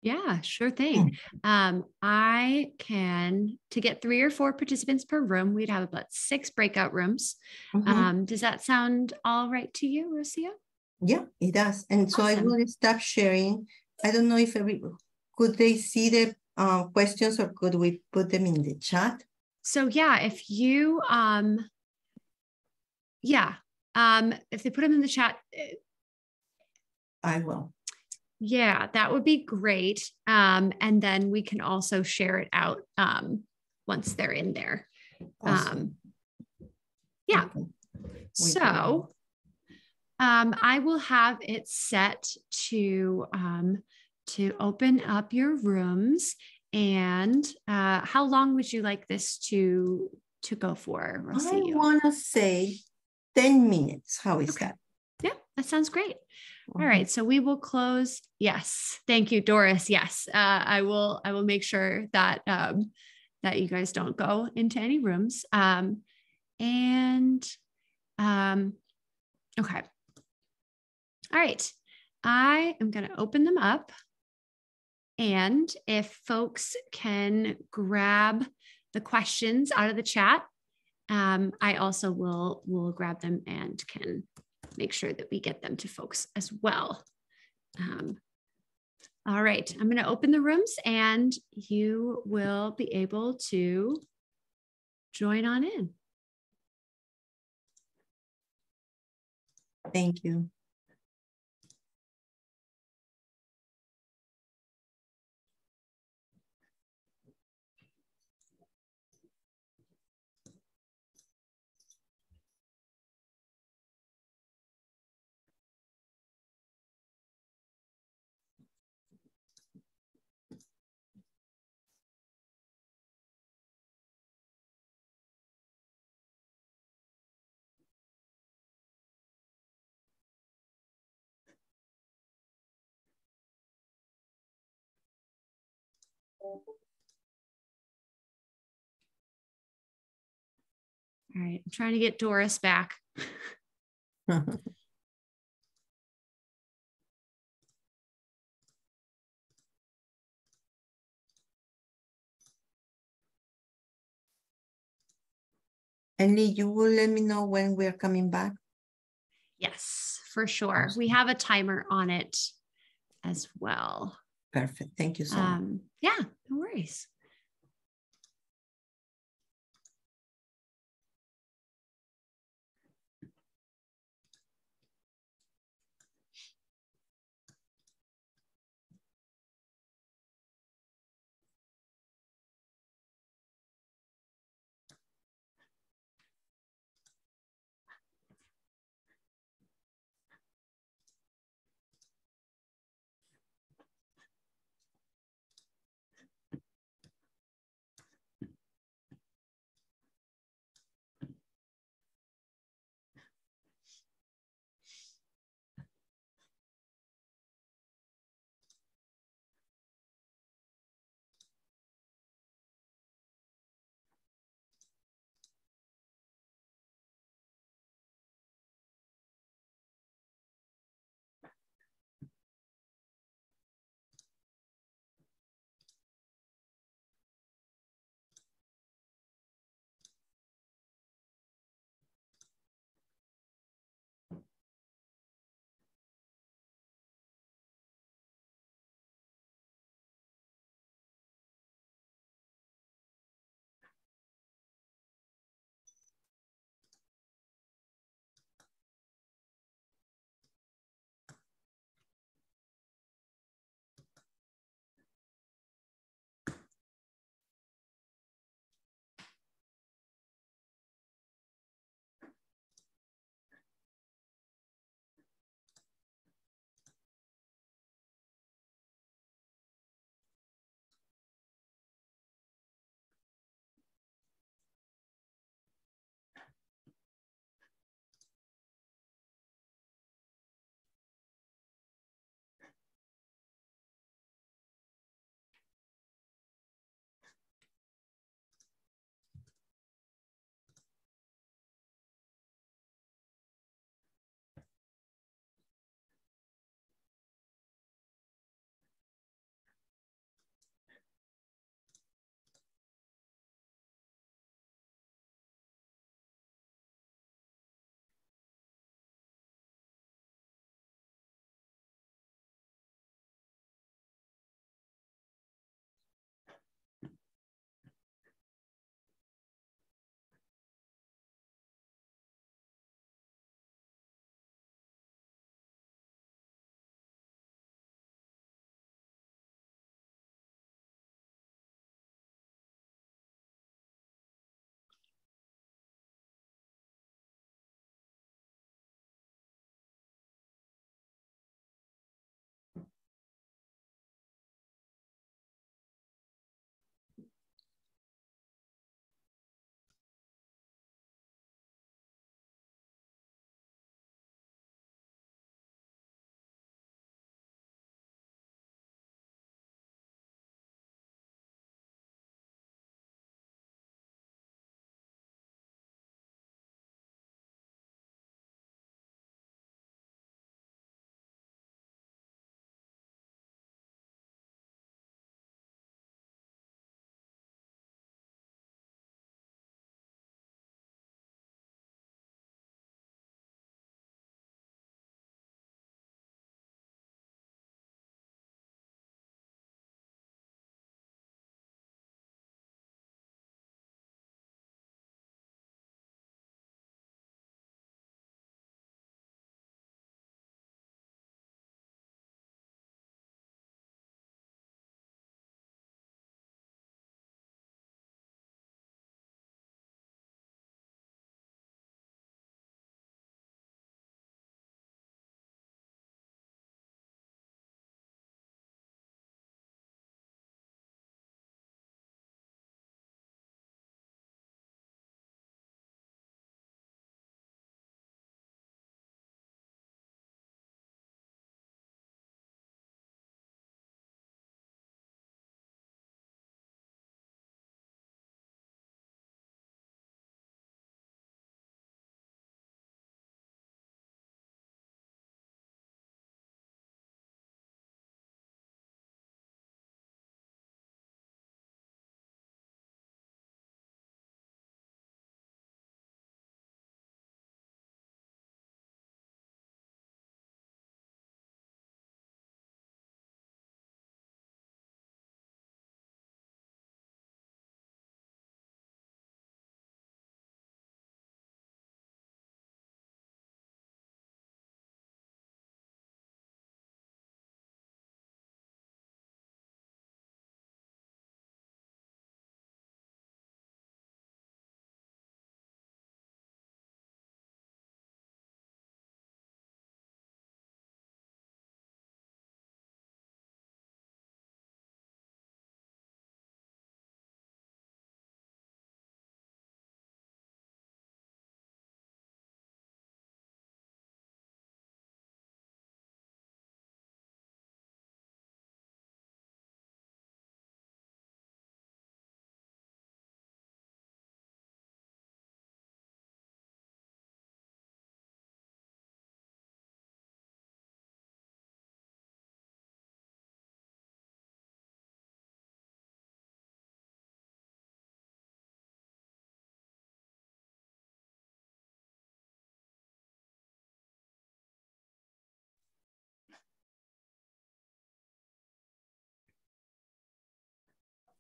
Yeah, sure thing. I can, to get 3 or 4 participants per room, we'd have about 6 breakout rooms. Does that sound all right to you, Rocio? Yeah, it does. And so Awesome. I will stop sharing. I don't know if could they see the questions, or could we put them in the chat? So yeah, if you, if they put them in the chat, I will. Yeah, that would be great. And then we can also share it out once they're in there. Awesome. Yeah. Okay. So I will have it set to open up your rooms. And how long would you like this to go for, Rocio? I want to say 10 minutes. How is that? Yeah, that sounds great. All right, so we will close. Yes, thank you, Doris. Yes, I will make sure that that you guys don't go into any rooms. Okay. All right, I am going to open them up, and if folks can grab the questions out of the chat, I also will grab them and can make sure that we get them to folks as well. All right, I'm going to open the rooms and you will be able to join on in. Thank you. All right, I'm trying to get Doris back. And Lee, you will let me know when we're coming back? Yes, for sure. We have a timer on it as well. Perfect. Thank you so much. Yeah, no worries.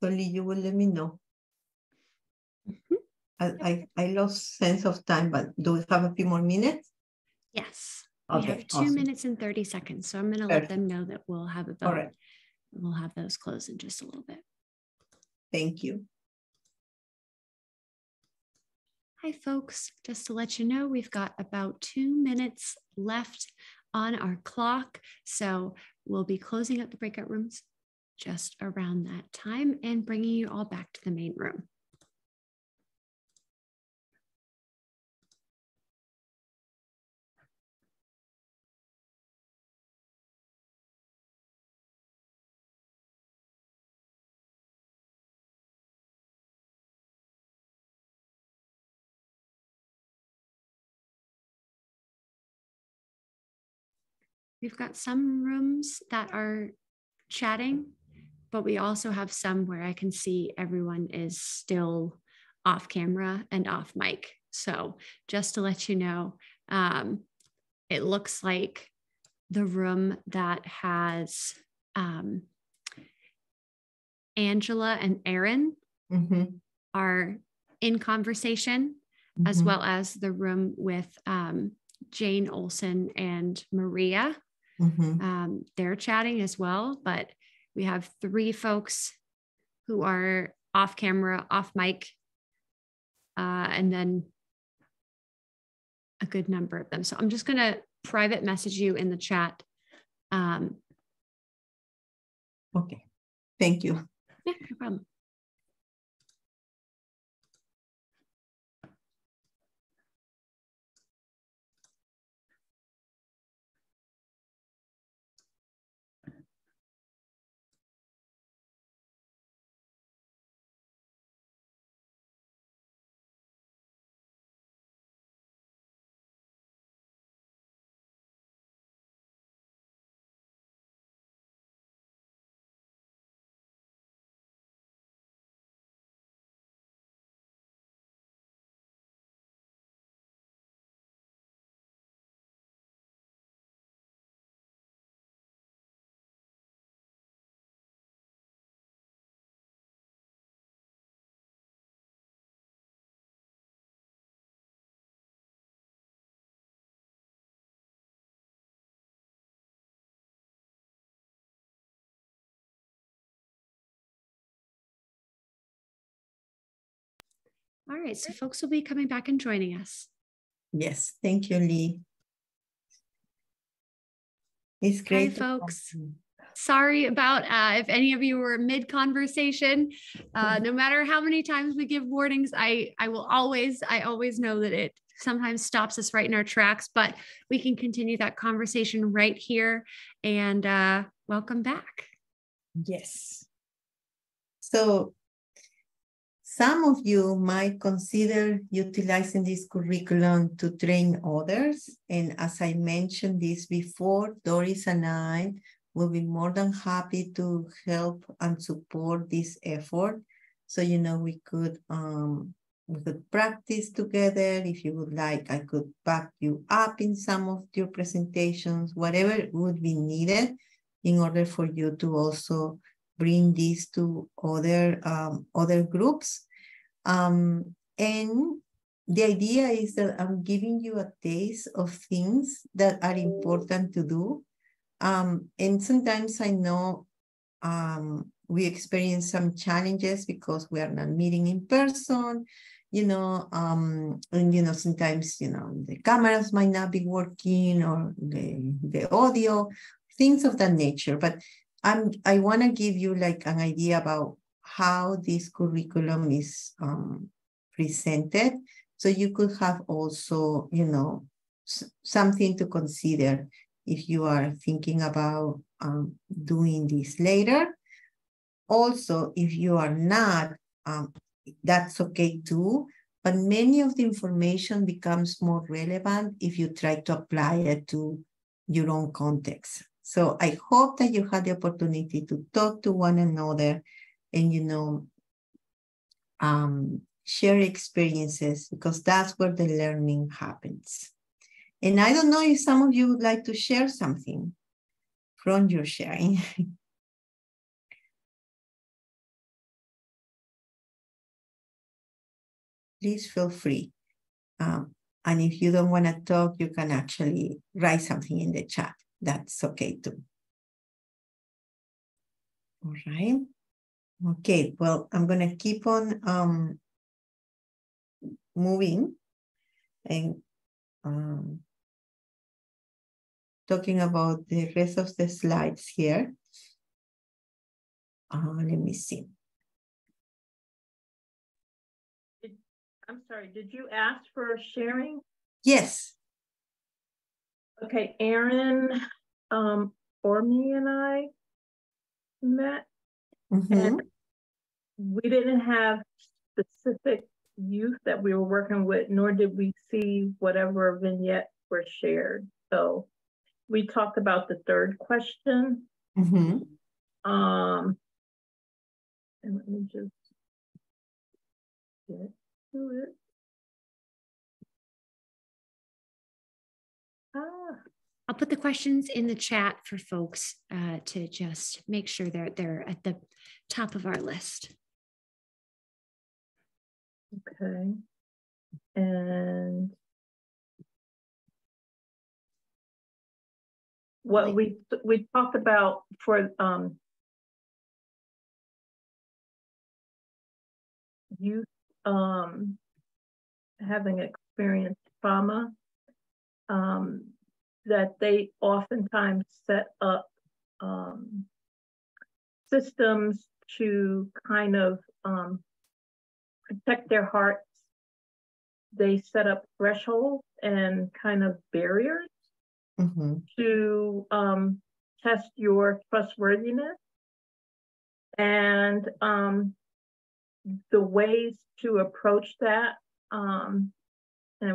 So Lee, you will let me know. I lost sense of time, but do we have a few more minutes? Yes. Okay, We have 2 awesome. minutes and 30 seconds. So I'm going to let them know that we'll have about, All right. we'll have those close in just a little bit. Thank you. Hi, folks. Just to let you know, we've got about 2 minutes left on our clock. So we'll be closing up the breakout rooms just around that time and bringing you all back to the main room. We've got some rooms that are chatting, but we also have some where I can see everyone is still off camera and off mic. So just to let you know, it looks like the room that has Angela and Aaron are in conversation, as well as the room with Jane Olson and Maria. They're chatting as well, but we have 3 folks who are off camera, off mic, and then a good number of them. So I'm just going to private message you in the chat. Okay, thank you. Yeah, no problem. All right, so folks will be coming back and joining us. Yes, thank you, Lee. It's great. Hi, folks. Sorry about if any of you were mid-conversation. No matter how many times we give warnings, I always know that it sometimes stops us right in our tracks, but we can continue that conversation right here. And welcome back. Yes. So some of you might consider utilizing this curriculum to train others. And as I mentioned this before, Doris and I will be more than happy to help and support this effort. So, we could practice together. If you would like, I could back you up in some of your presentations, whatever would be needed in order for you to also bring this to other groups. And the idea is that I'm giving you a taste of things that are important to do. And sometimes I know we experience some challenges because we are not meeting in person, and sometimes the cameras might not be working or the audio, things of that nature. But I want to give you like an idea about how this curriculum is presented, so you could have also something to consider if you are thinking about doing this later. Also, if you are not, that's okay too, but many of the information becomes more relevant if you try to apply it to your own context. So I hope that you had the opportunity to talk to one another and, share experiences, because that's where the learning happens. And I don't know if some of you would like to share something from your sharing. please feel free. And if you don't want to talk, you can actually write something in the chat. That's okay too. All right. Okay, well, I'm going to keep on moving and talking about the rest of the slides here. Let me see. I'm sorry, did you ask for sharing? Yes. Okay, Aaron, Ormy and I met, and we didn't have specific youth that we were working with, nor did we see whatever vignettes were shared. So we talked about the third question. And let me just get to it. I'll put the questions in the chat for folks to just make sure they're at the top of our list. Okay. And what we talked about for youth having experienced trauma, that they oftentimes set up systems to kind of protect their hearts. They set up thresholds and kind of barriers to test your trustworthiness. And the ways to approach that, and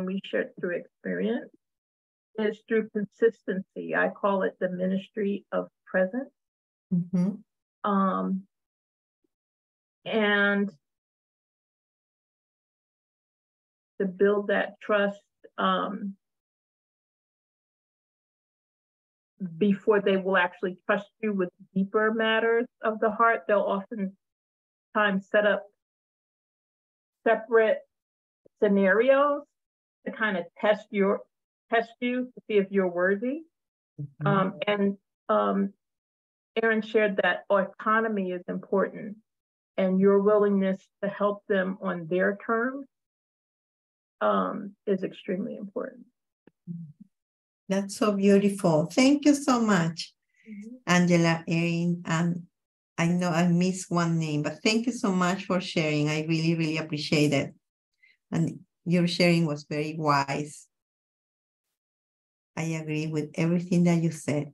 we shared through experience, is through consistency. I call it the ministry of presence. And to build that trust before they will actually trust you with deeper matters of the heart, they'll oftentimes set up separate scenarios to kind of test you to see if you're worthy. And Aaron shared that autonomy is important, and your willingness to help them on their terms is extremely important. That's so beautiful. Thank you so much, Angela, Erin, and I know I missed one name, but thank you so much for sharing. I really, really appreciate it. And your sharing was very wise. I agree with everything that you said.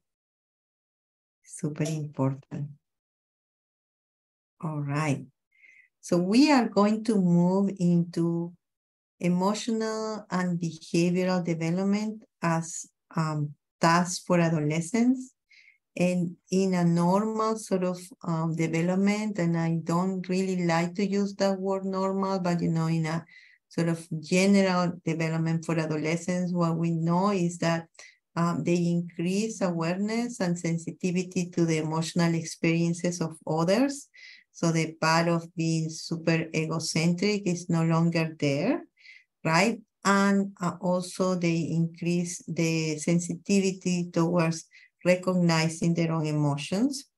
Super important. All right. So we are going to move into emotional and behavioral development as tasks for adolescents. And in a normal sort of development, and I don't really like to use that word normal, but in a sort of general development for adolescents, what we know is that they increase awareness and sensitivity to the emotional experiences of others. So the part of being super egocentric is no longer there, right? And also they increase the sensitivity towards recognizing their own emotions.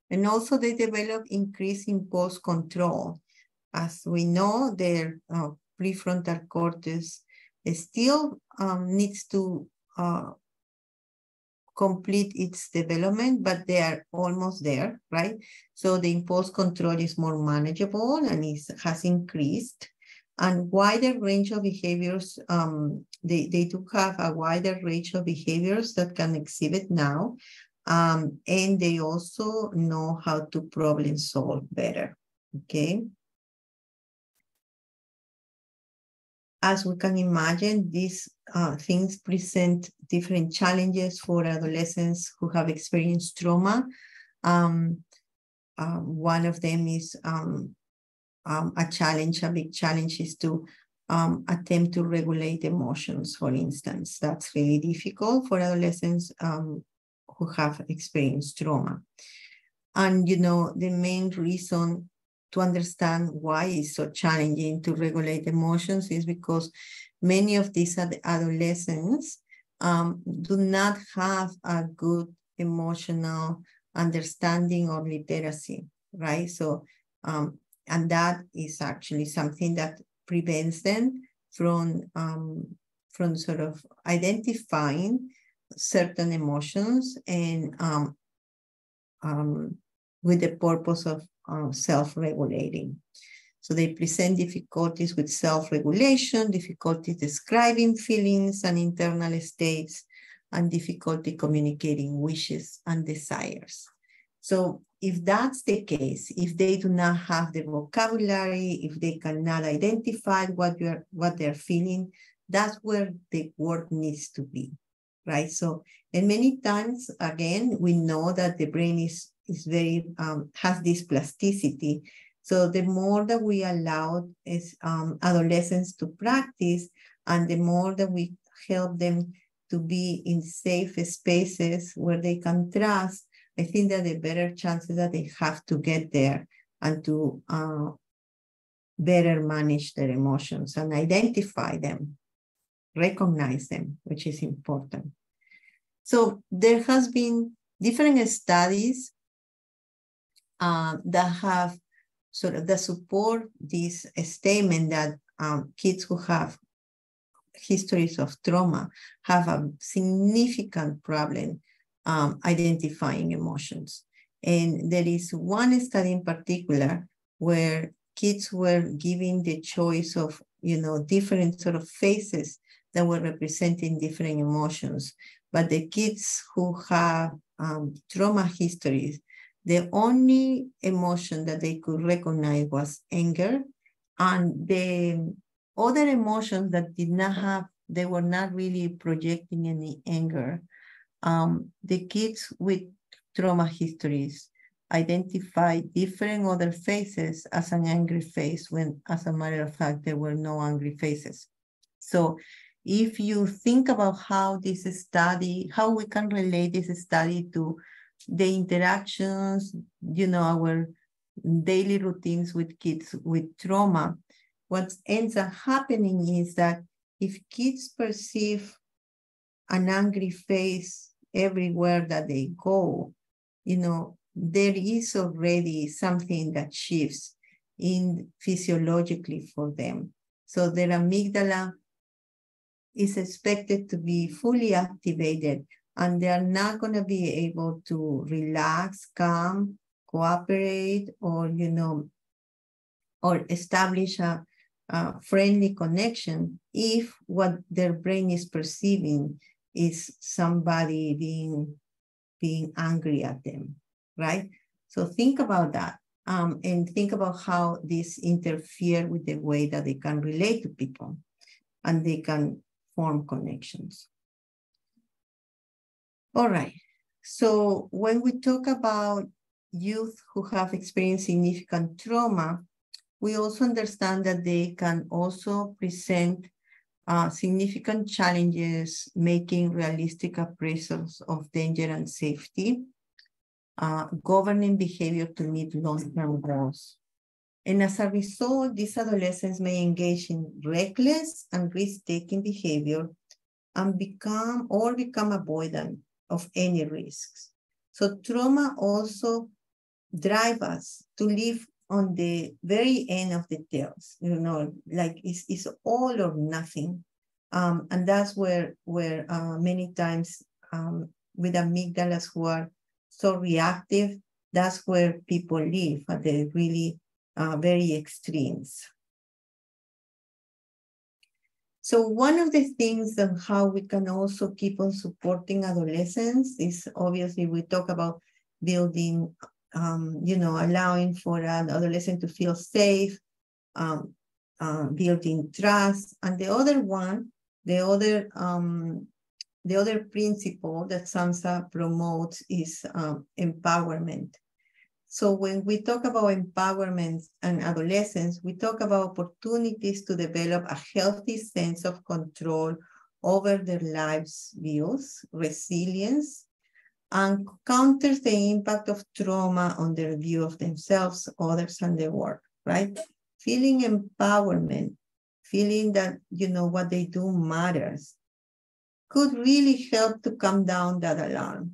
And also they develop increased impulse control. As we know, their prefrontal cortex still needs to complete its development, but they are almost there, right? So the impulse control is more manageable and has increased. And wider range of behaviors, they do have a wider range of behaviors that can exhibit now. And they also know how to problem solve better, okay? As we can imagine, these things present different challenges for adolescents who have experienced trauma. One of them is a big challenge is to attempt to regulate emotions, for instance. That's really difficult for adolescents who have experienced trauma. And, the main reason to understand why it's so challenging to regulate emotions is because many of these adolescents do not have a good emotional understanding or literacy, right? So, and that is actually something that prevents them from sort of identifying certain emotions and with the purpose of self-regulating. So they present difficulties with self-regulation, difficulty describing feelings and internal states, and difficulty communicating wishes and desires. So if that's the case, if they do not have the vocabulary, if they cannot identify what they're feeling, that's where the work needs to be, right? So, and many times, again, we know that the brain is very, has this plasticity. So the more that we allow adolescents to practice, and the more that we help them to be in safe spaces where they can trust, I think that the better chances that they have to get there and to better manage their emotions and identify them, recognize them, which is important. So there has been different studies that have sort of that support this statement that kids who have histories of trauma have a significant problem identifying emotions. And there is one study in particular where kids were given the choice of, different sort of faces that were representing different emotions. But the kids who have trauma histories, the only emotion that they could recognize was anger, and the other emotions that did not have, they were not really projecting any anger. The kids with trauma histories identify different other faces as an angry face when, as a matter of fact, there were no angry faces. So if you think about how this study, how we can relate this study to the interactions, our daily routines with kids with trauma, what ends up happening is that if kids perceive an angry face everywhere that they go, there is already something that shifts in physiologically for them. So their amygdala is expected to be fully activated, and they are not going to be able to relax, calm, cooperate, or, or establish a friendly connection if what their brain is perceiving is somebody being angry at them, right? So think about that, and think about how this interferes with the way that they can relate to people and they can form connections. All right, so when we talk about youth who have experienced significant trauma, we also understand that they can also present significant challenges making realistic appraisals of danger and safety, governing behavior to meet long-term goals. And as a result, these adolescents may engage in reckless and risk-taking behavior and become avoidant of any risks. So trauma also drives us to live on the very end of the tails, like it's all or nothing. And that's where many times with amygdalas who are so reactive, that's where people live at the really very extremes. So one of the things of how we can also keep on supporting adolescents is obviously we talk about building, allowing for an adolescent to feel safe, building trust. And the other principle that SAMHSA promotes is empowerment. So when we talk about empowerment and adolescence, we talk about opportunities to develop a healthy sense of control over their lives' views, resilience, and counters the impact of trauma on their view of themselves, others, and their work, right? Feeling empowerment, feeling that, what they do matters, could really help to calm down that alarm.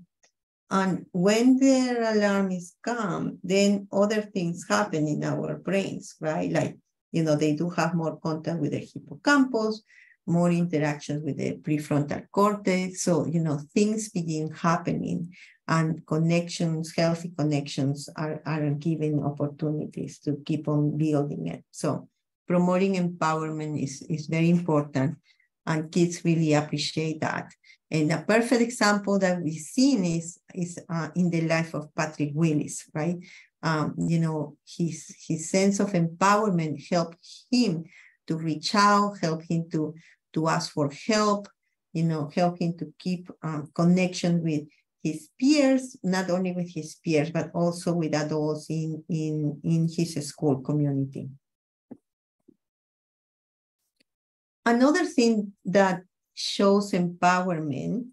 And when their alarm is calm, then other things happen in our brains, right? Like, they do have more contact with the hippocampus, more interactions with the prefrontal cortex. So, things begin happening and connections, healthy connections are given opportunities to keep on building it. So promoting empowerment is very important, and kids really appreciate that. And a perfect example that we've seen is in the life of Patrick Willis, right? His sense of empowerment helped him to reach out, help him to ask for help, help him to keep connection with his peers, not only with his peers, but also with adults in his school community. Another thing that shows empowerment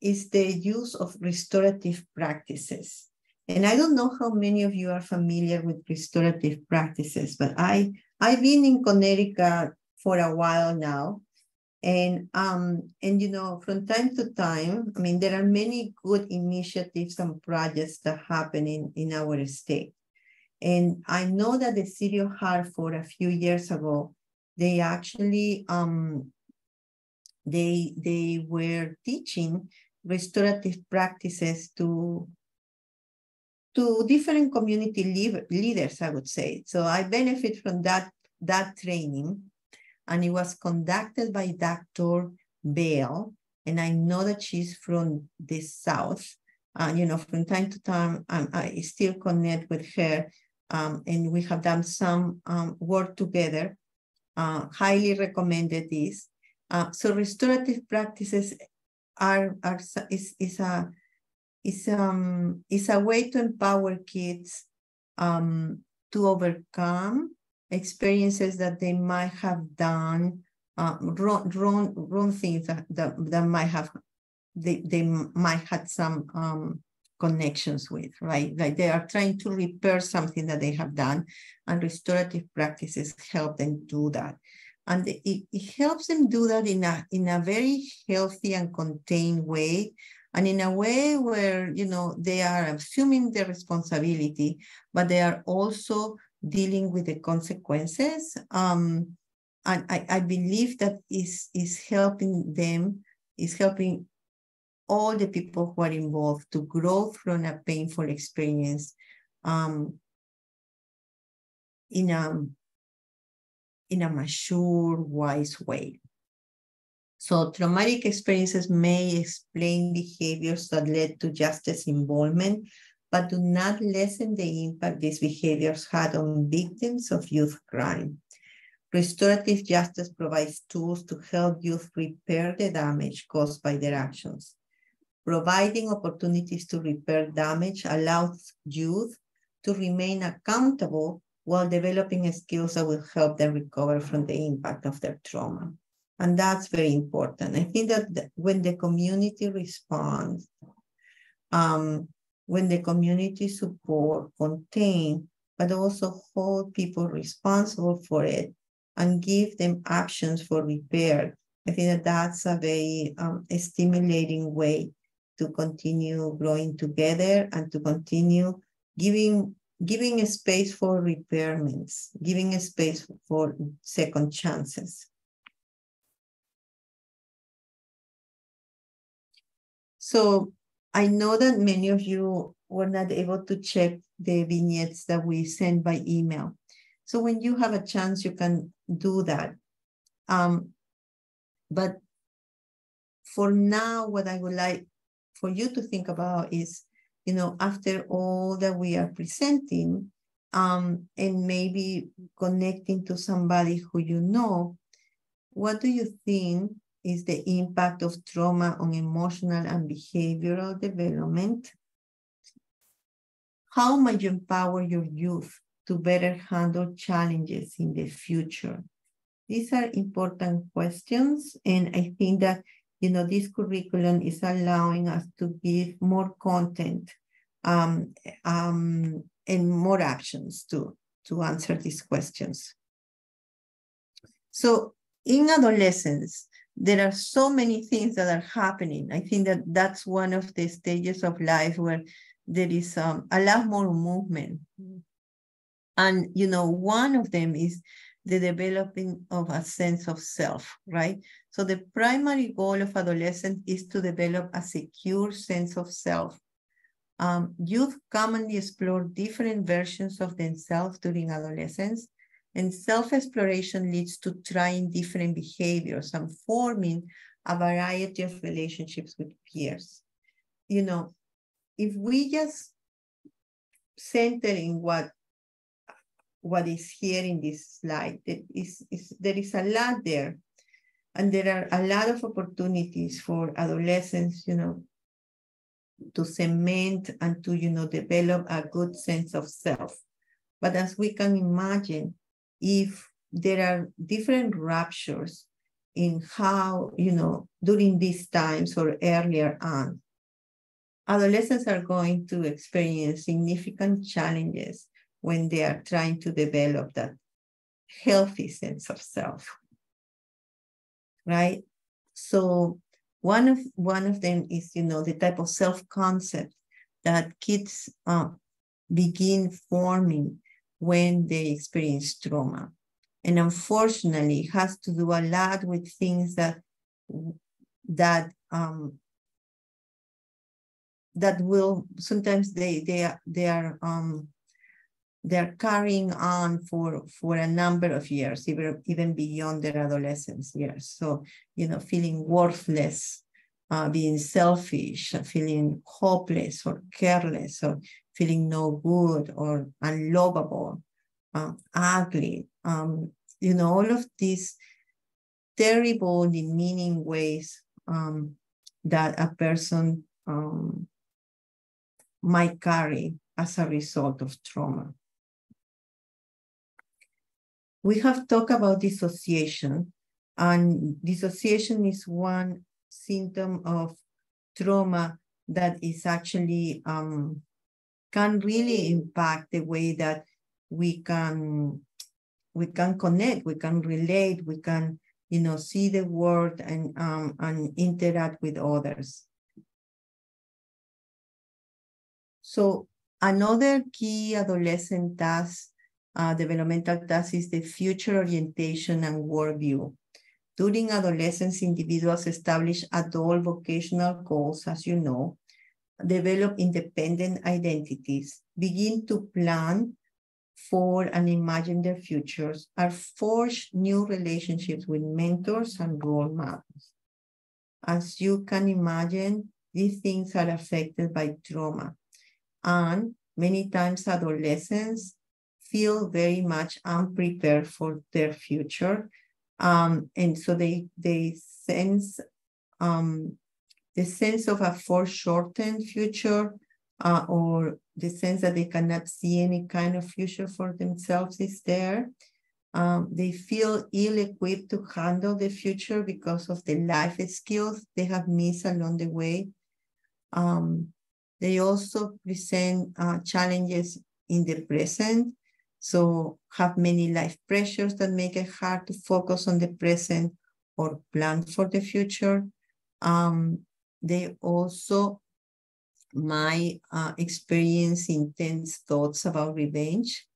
is the use of restorative practices. And I don't know how many of you are familiar with restorative practices, but I've been in Connecticut for a while now. And from time to time, there are many good initiatives and projects that happen in our state. And I know that the city of Hartford a few years ago, they actually they were teaching restorative practices to different community leaders, I would say. So I benefit from that training, and it was conducted by Dr. Bell, and I know that she's from the South. From time to time, I still connect with her, and we have done some work together. Highly recommended this. So restorative practices is a way to empower kids to overcome experiences that they might have done, wrong things that might have they might have some connections with, right? Like they are trying to repair something that they have done, and restorative practices help them do that. And it helps them do that in a very healthy and contained way, and in a way where, they are assuming the responsibility, but they are also dealing with the consequences. And I believe that is helping them, is helping all the people who are involved to grow from a painful experience in a mature, wise way. So traumatic experiences may explain behaviors that led to justice involvement, but do not lessen the impact these behaviors had on victims of youth crime. Restorative justice provides tools to help youth repair the damage caused by their actions. Providing opportunities to repair damage allows youth to remain accountable while developing skills that will help them recover from the impact of their trauma. And that's very important. I think that when the community responds, when the community support, contain, but also hold people responsible for it and give them options for repair, I think that that's a very stimulating way to continue growing together and to continue giving a space for repairments, giving a space for second chances. So I know that many of you were not able to check the vignettes that we sent by email. So when you have a chance, you can do that. But for now, what I would like for you to think about is, after all that we are presenting, and maybe connecting to somebody who you know, what do you think is the impact of trauma on emotional and behavioral development? How might you empower your youth to better handle challenges in the future? These are important questions, and I think that this curriculum is allowing us to give more content and more actions to answer these questions. So in adolescence, there are so many things that are happening. I think that that's one of the stages of life where there is a lot more movement. And, one of them is the developing of a sense of self, right? So the primary goal of adolescence is to develop a secure sense of self. Youth commonly explore different versions of themselves during adolescence, and self-exploration leads to trying different behaviors and forming a variety of relationships with peers. If we just center in what is here in this slide, there is a lot there, and there are a lot of opportunities for adolescents, to cement and to, develop a good sense of self. But as we can imagine, if there are different ruptures in how, during these times or earlier on, adolescents are going to experience significant challenges when they are trying to develop that healthy sense of self, right? So one of them is, the type of self-concept that kids begin forming when they experience trauma. And unfortunately, it has to do a lot with things that will sometimes they're carrying on for a number of years, even beyond their adolescence years. So, feeling worthless, being selfish, feeling hopeless or careless, or feeling no good or unlovable, ugly, all of these terrible, demeaning ways that a person might carry as a result of trauma. We have talked about dissociation, and dissociation is one symptom of trauma that is actually can really impact the way that we can connect, we can relate, we can see the world and interact with others. So another key adolescent task, developmental task, is the future orientation and worldview. During adolescence, individuals establish adult vocational goals, as you know, develop independent identities, begin to plan for and imagine their futures, and forge new relationships with mentors and role models. As you can imagine, these things are affected by trauma. And many times adolescents feel very much unprepared for their future. And so they sense the sense of a foreshortened future, or the sense that they cannot see any kind of future for themselves is there. They feel ill-equipped to handle the future because of the life skills they have missed along the way. They also present challenges in the present, so have many life pressures that make it hard to focus on the present or plan for the future. They also might experience intense thoughts about revenge,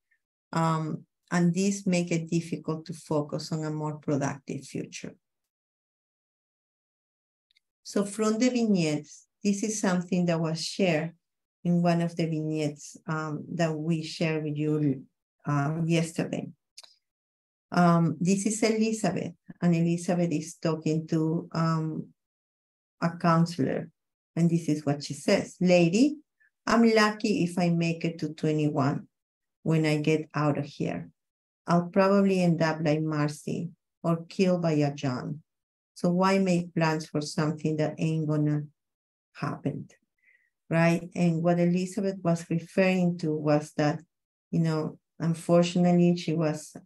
and this make it difficult to focus on a more productive future. So from the vignettes, this is something that was shared in one of the vignettes that we shared with you yesterday. This is Elizabeth, and Elizabeth is talking to a counselor, and this is what she says. Lady, I'm lucky if I make it to 21 when I get out of here. I'll probably end up like Marcy or killed by a John. So why make plans for something that ain't gonna happen, right? And what Elizabeth was referring to was that, unfortunately, she was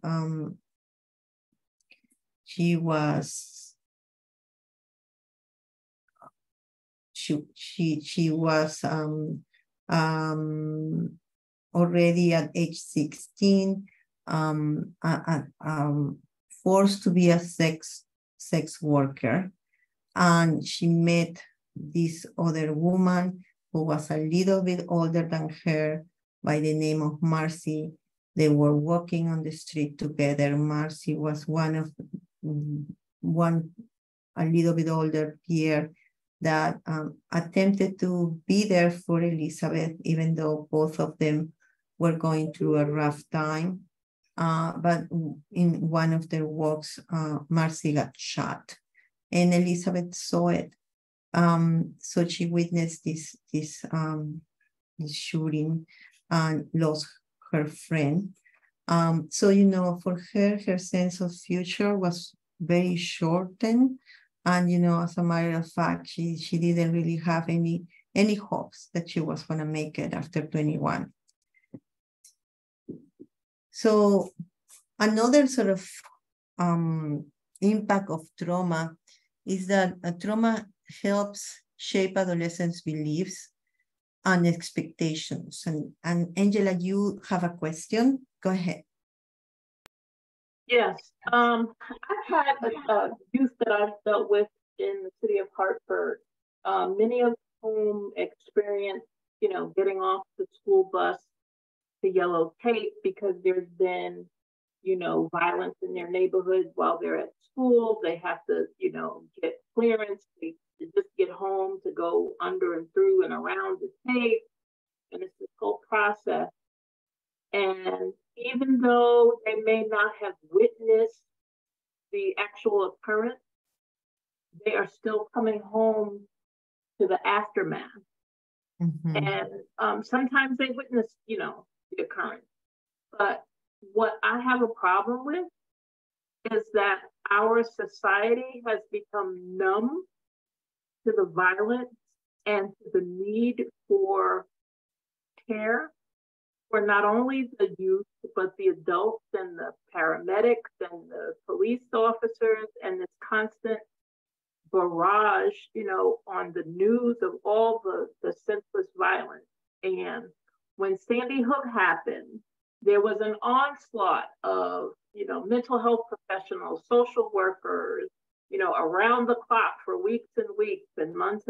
she was already at age 16, forced to be a sex worker. And she met this other woman who was a little bit older than her by the name of Marcy. They were walking on the street together. Marcy was a little bit older peer that attempted to be there for Elizabeth, even though both of them were going through a rough time. But in one of their walks, Marcy got shot, and Elizabeth saw it. So she witnessed this shooting and lost her friend. So, for her, her sense of future was very shortened. And, as a matter of fact, she didn't really have any hopes that she was going to make it after 21. So another sort of impact of trauma is that trauma helps shape adolescents' beliefs and expectations. And Angela, you have a question? Go ahead. Yes. I've had a youth that I've dealt with in the city of Hartford, many of whom experienced, getting off the school bus to yellow tape because there's been, violence in their neighborhood while they're at school. They have to, get clearance to just get home, to go under and through and around the tape. And it's this whole process. And even though they may not have witnessed the actual occurrence, they are still coming home to the aftermath. Mm-hmm. And sometimes they witness, the occurrence. But what I have a problem with is that our society has become numb to the violence and to the need for care for not only the youth, but the adults and the paramedics and the police officers, and this constant barrage, on the news of all the senseless violence. And when Sandy Hook happened, there was an onslaught of, mental health professionals, social workers, around the clock for weeks and weeks and months.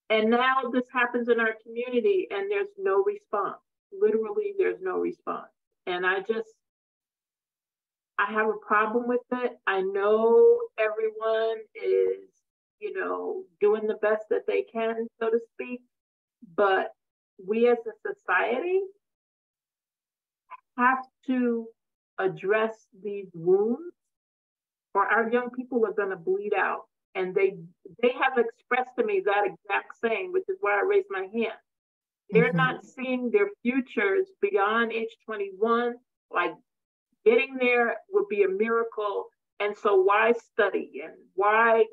And now this happens in our community and there's no response. Literally, there's no response. And I have a problem with it. I know everyone is, doing the best that they can, so to speak, but we as a society have to address these wounds, or our young people are going to bleed out. And they have expressed to me that exact same, which is why I raised my hand. They're not seeing their futures beyond age 21. Like, getting there would be a miracle. And so why study and why,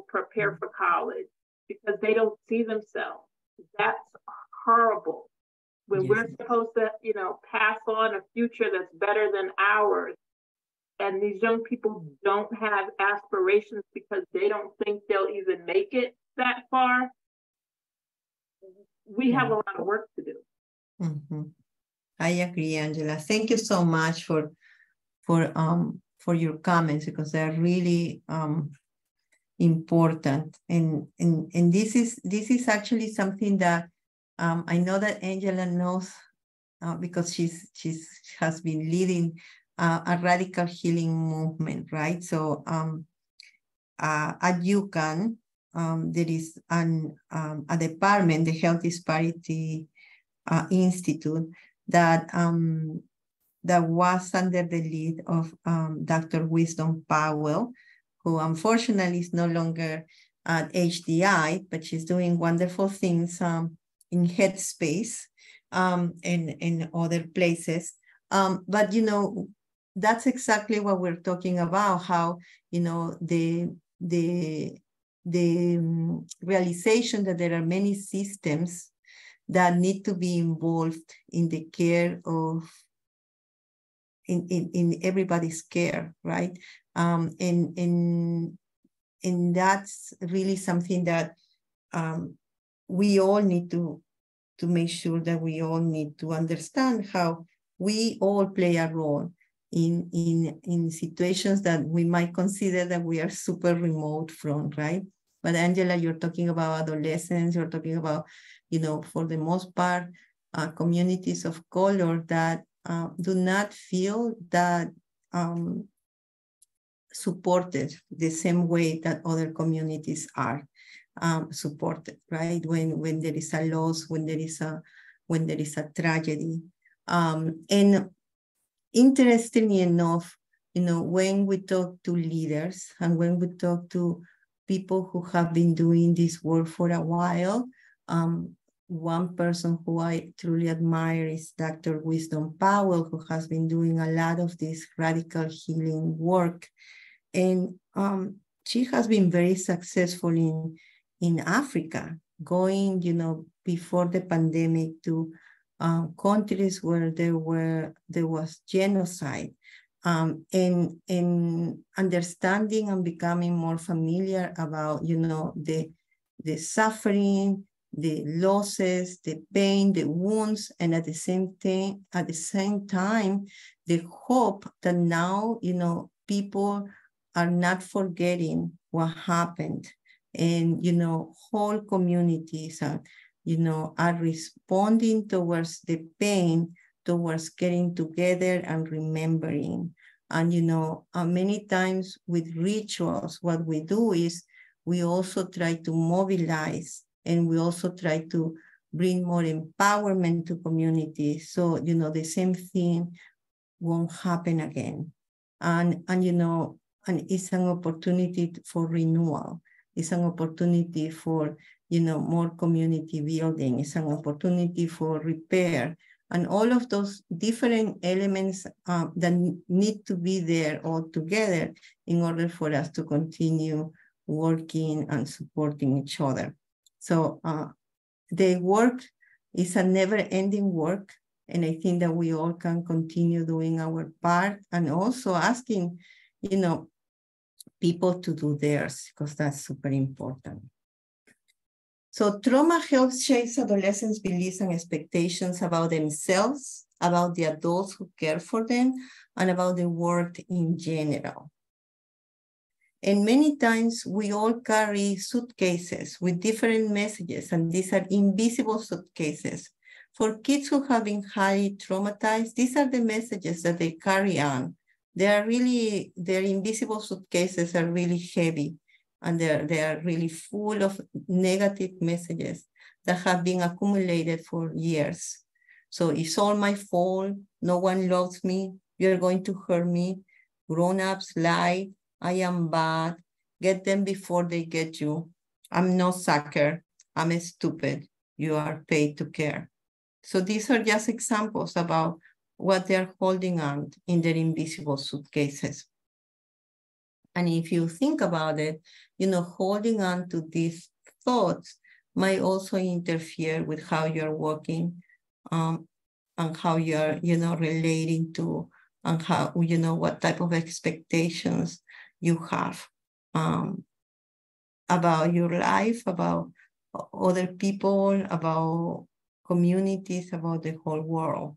prepare for college? Because they don't see themselves. That's horrible. When we're supposed to, pass on a future that's better than ours, and these young people don't have aspirations because they don't think they'll even make it that far, we have a lot of work to do. Mm-hmm. I agree, Angela. Thank you so much for your comments, because they're really important. And this is actually something that I know that Angela knows because she has been leading a radical healing movement, right? So at UConn, there is a department, the Health Disparity Institute, that was under the lead of Dr. Wisdom Powell, who unfortunately is no longer at HDI, but she's doing wonderful things in Headspace and other places. But, that's exactly what we're talking about, how, the realization that there are many systems that need to be involved in the care of, in everybody's care, right? And that's really something that we all need to make sure that we all need to understand how we all play a role in situations that we might consider that we are super remote from, right? But Angela, you're talking about adolescents, you're talking about, for the most part, communities of color that do not feel that supported the same way that other communities are supported, right? When there is a loss, when there is a tragedy. And interestingly enough, when we talk to leaders and when we talk to people who have been doing this work for a while, one person who I truly admire is Dr. Wisdom Powell, who has been doing a lot of this radical healing work. And she has been very successful in Africa, going, before the pandemic to countries where there was genocide, and understanding and becoming more familiar about, the suffering, the losses, the pain, the wounds, and at the same time, the hope that now, people are not forgetting what happened, and whole communities are responding towards the pain, towards getting together and remembering. And many times with rituals, what we do is we also try to mobilize, and we also try to bring more empowerment to communities, so the same thing won't happen again. And it's an opportunity for renewal. It's an opportunity for, more community building. It's an opportunity for repair. And all of those different elements that need to be there all together in order for us to continue working and supporting each other. So the work is a never-ending work. And I think that we all can continue doing our part, and also asking, people to do theirs, because that's super important. So trauma helps shape adolescents' beliefs and expectations about themselves, about the adults who care for them, and about the world in general. And many times we all carry suitcases with different messages, and these are invisible suitcases. For kids who have been highly traumatized, these are the messages that they carry on. Their invisible suitcases are really heavy, and they are really full of negative messages that have been accumulated for years. So it's all my fault, no one loves me, you're going to hurt me, grown-ups lie, I am bad, get them before they get you, I'm no sucker, I'm stupid, you are paid to care. So these are just examples about what they're holding on in their invisible suitcases. And if you think about it, holding on to these thoughts might also interfere with how you're working, and how you're, relating to, and how, what type of expectations you have about your life, about other people, about communities, about the whole world.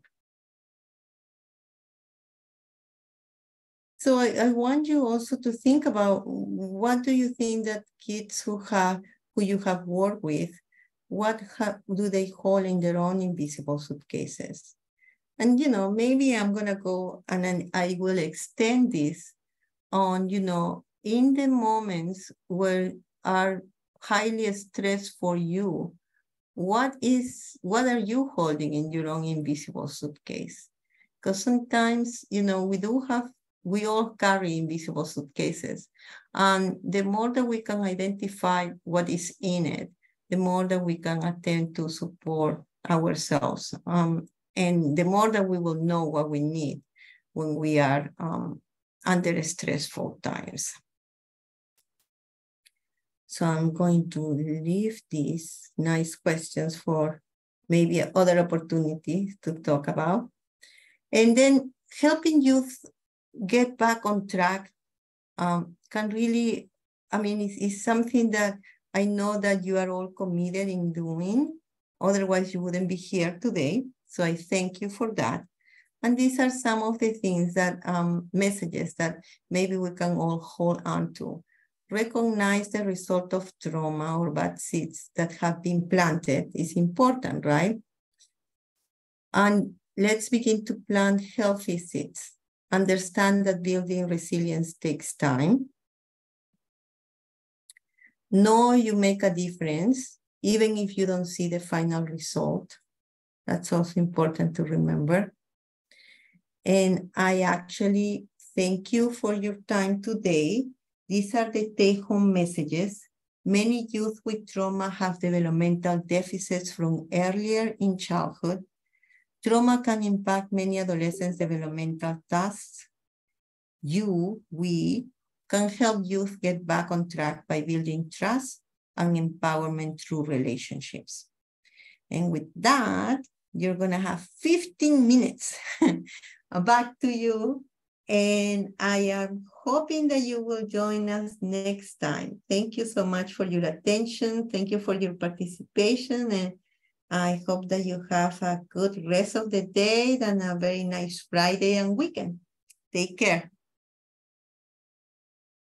So I want you also to think about, what do you think that kids who you have worked with, what do they hold in their own invisible suitcases? And, maybe I'm going to go and then I will extend this on, in the moments where are highly stressed for you, what are you holding in your own invisible suitcase? Because sometimes, we all carry invisible suitcases. And the more that we can identify what is in it, the more that we can attempt to support ourselves. And the more that we will know what we need when we are under stressful times. So I'm going to leave these nice questions for maybe other opportunities to talk about. And then helping youth get back on track can really I mean, it's something that I know that you are all committed in doing. Otherwise, you wouldn't be here today. So I thank you for that. And these are some of the things that, messages that maybe we can all hold on to. Recognize the result of trauma or bad seeds that have been planted is important, right? And let's begin to plant healthy seeds. Understand that building resilience takes time. Know you make a difference, even if you don't see the final result. That's also important to remember. And I actually thank you for your time today. These are the take-home messages. Many youth with trauma have developmental deficits from earlier in childhood. Trauma can impact many adolescents' developmental tasks. We can help youth get back on track by building trust and empowerment through relationships. And with that, you're gonna have 15 minutes back to you. And I am hoping that you will join us next time. Thank you so much for your attention. Thank you for your participation. And I hope that you have a good rest of the day and a very nice Friday and weekend. Take care.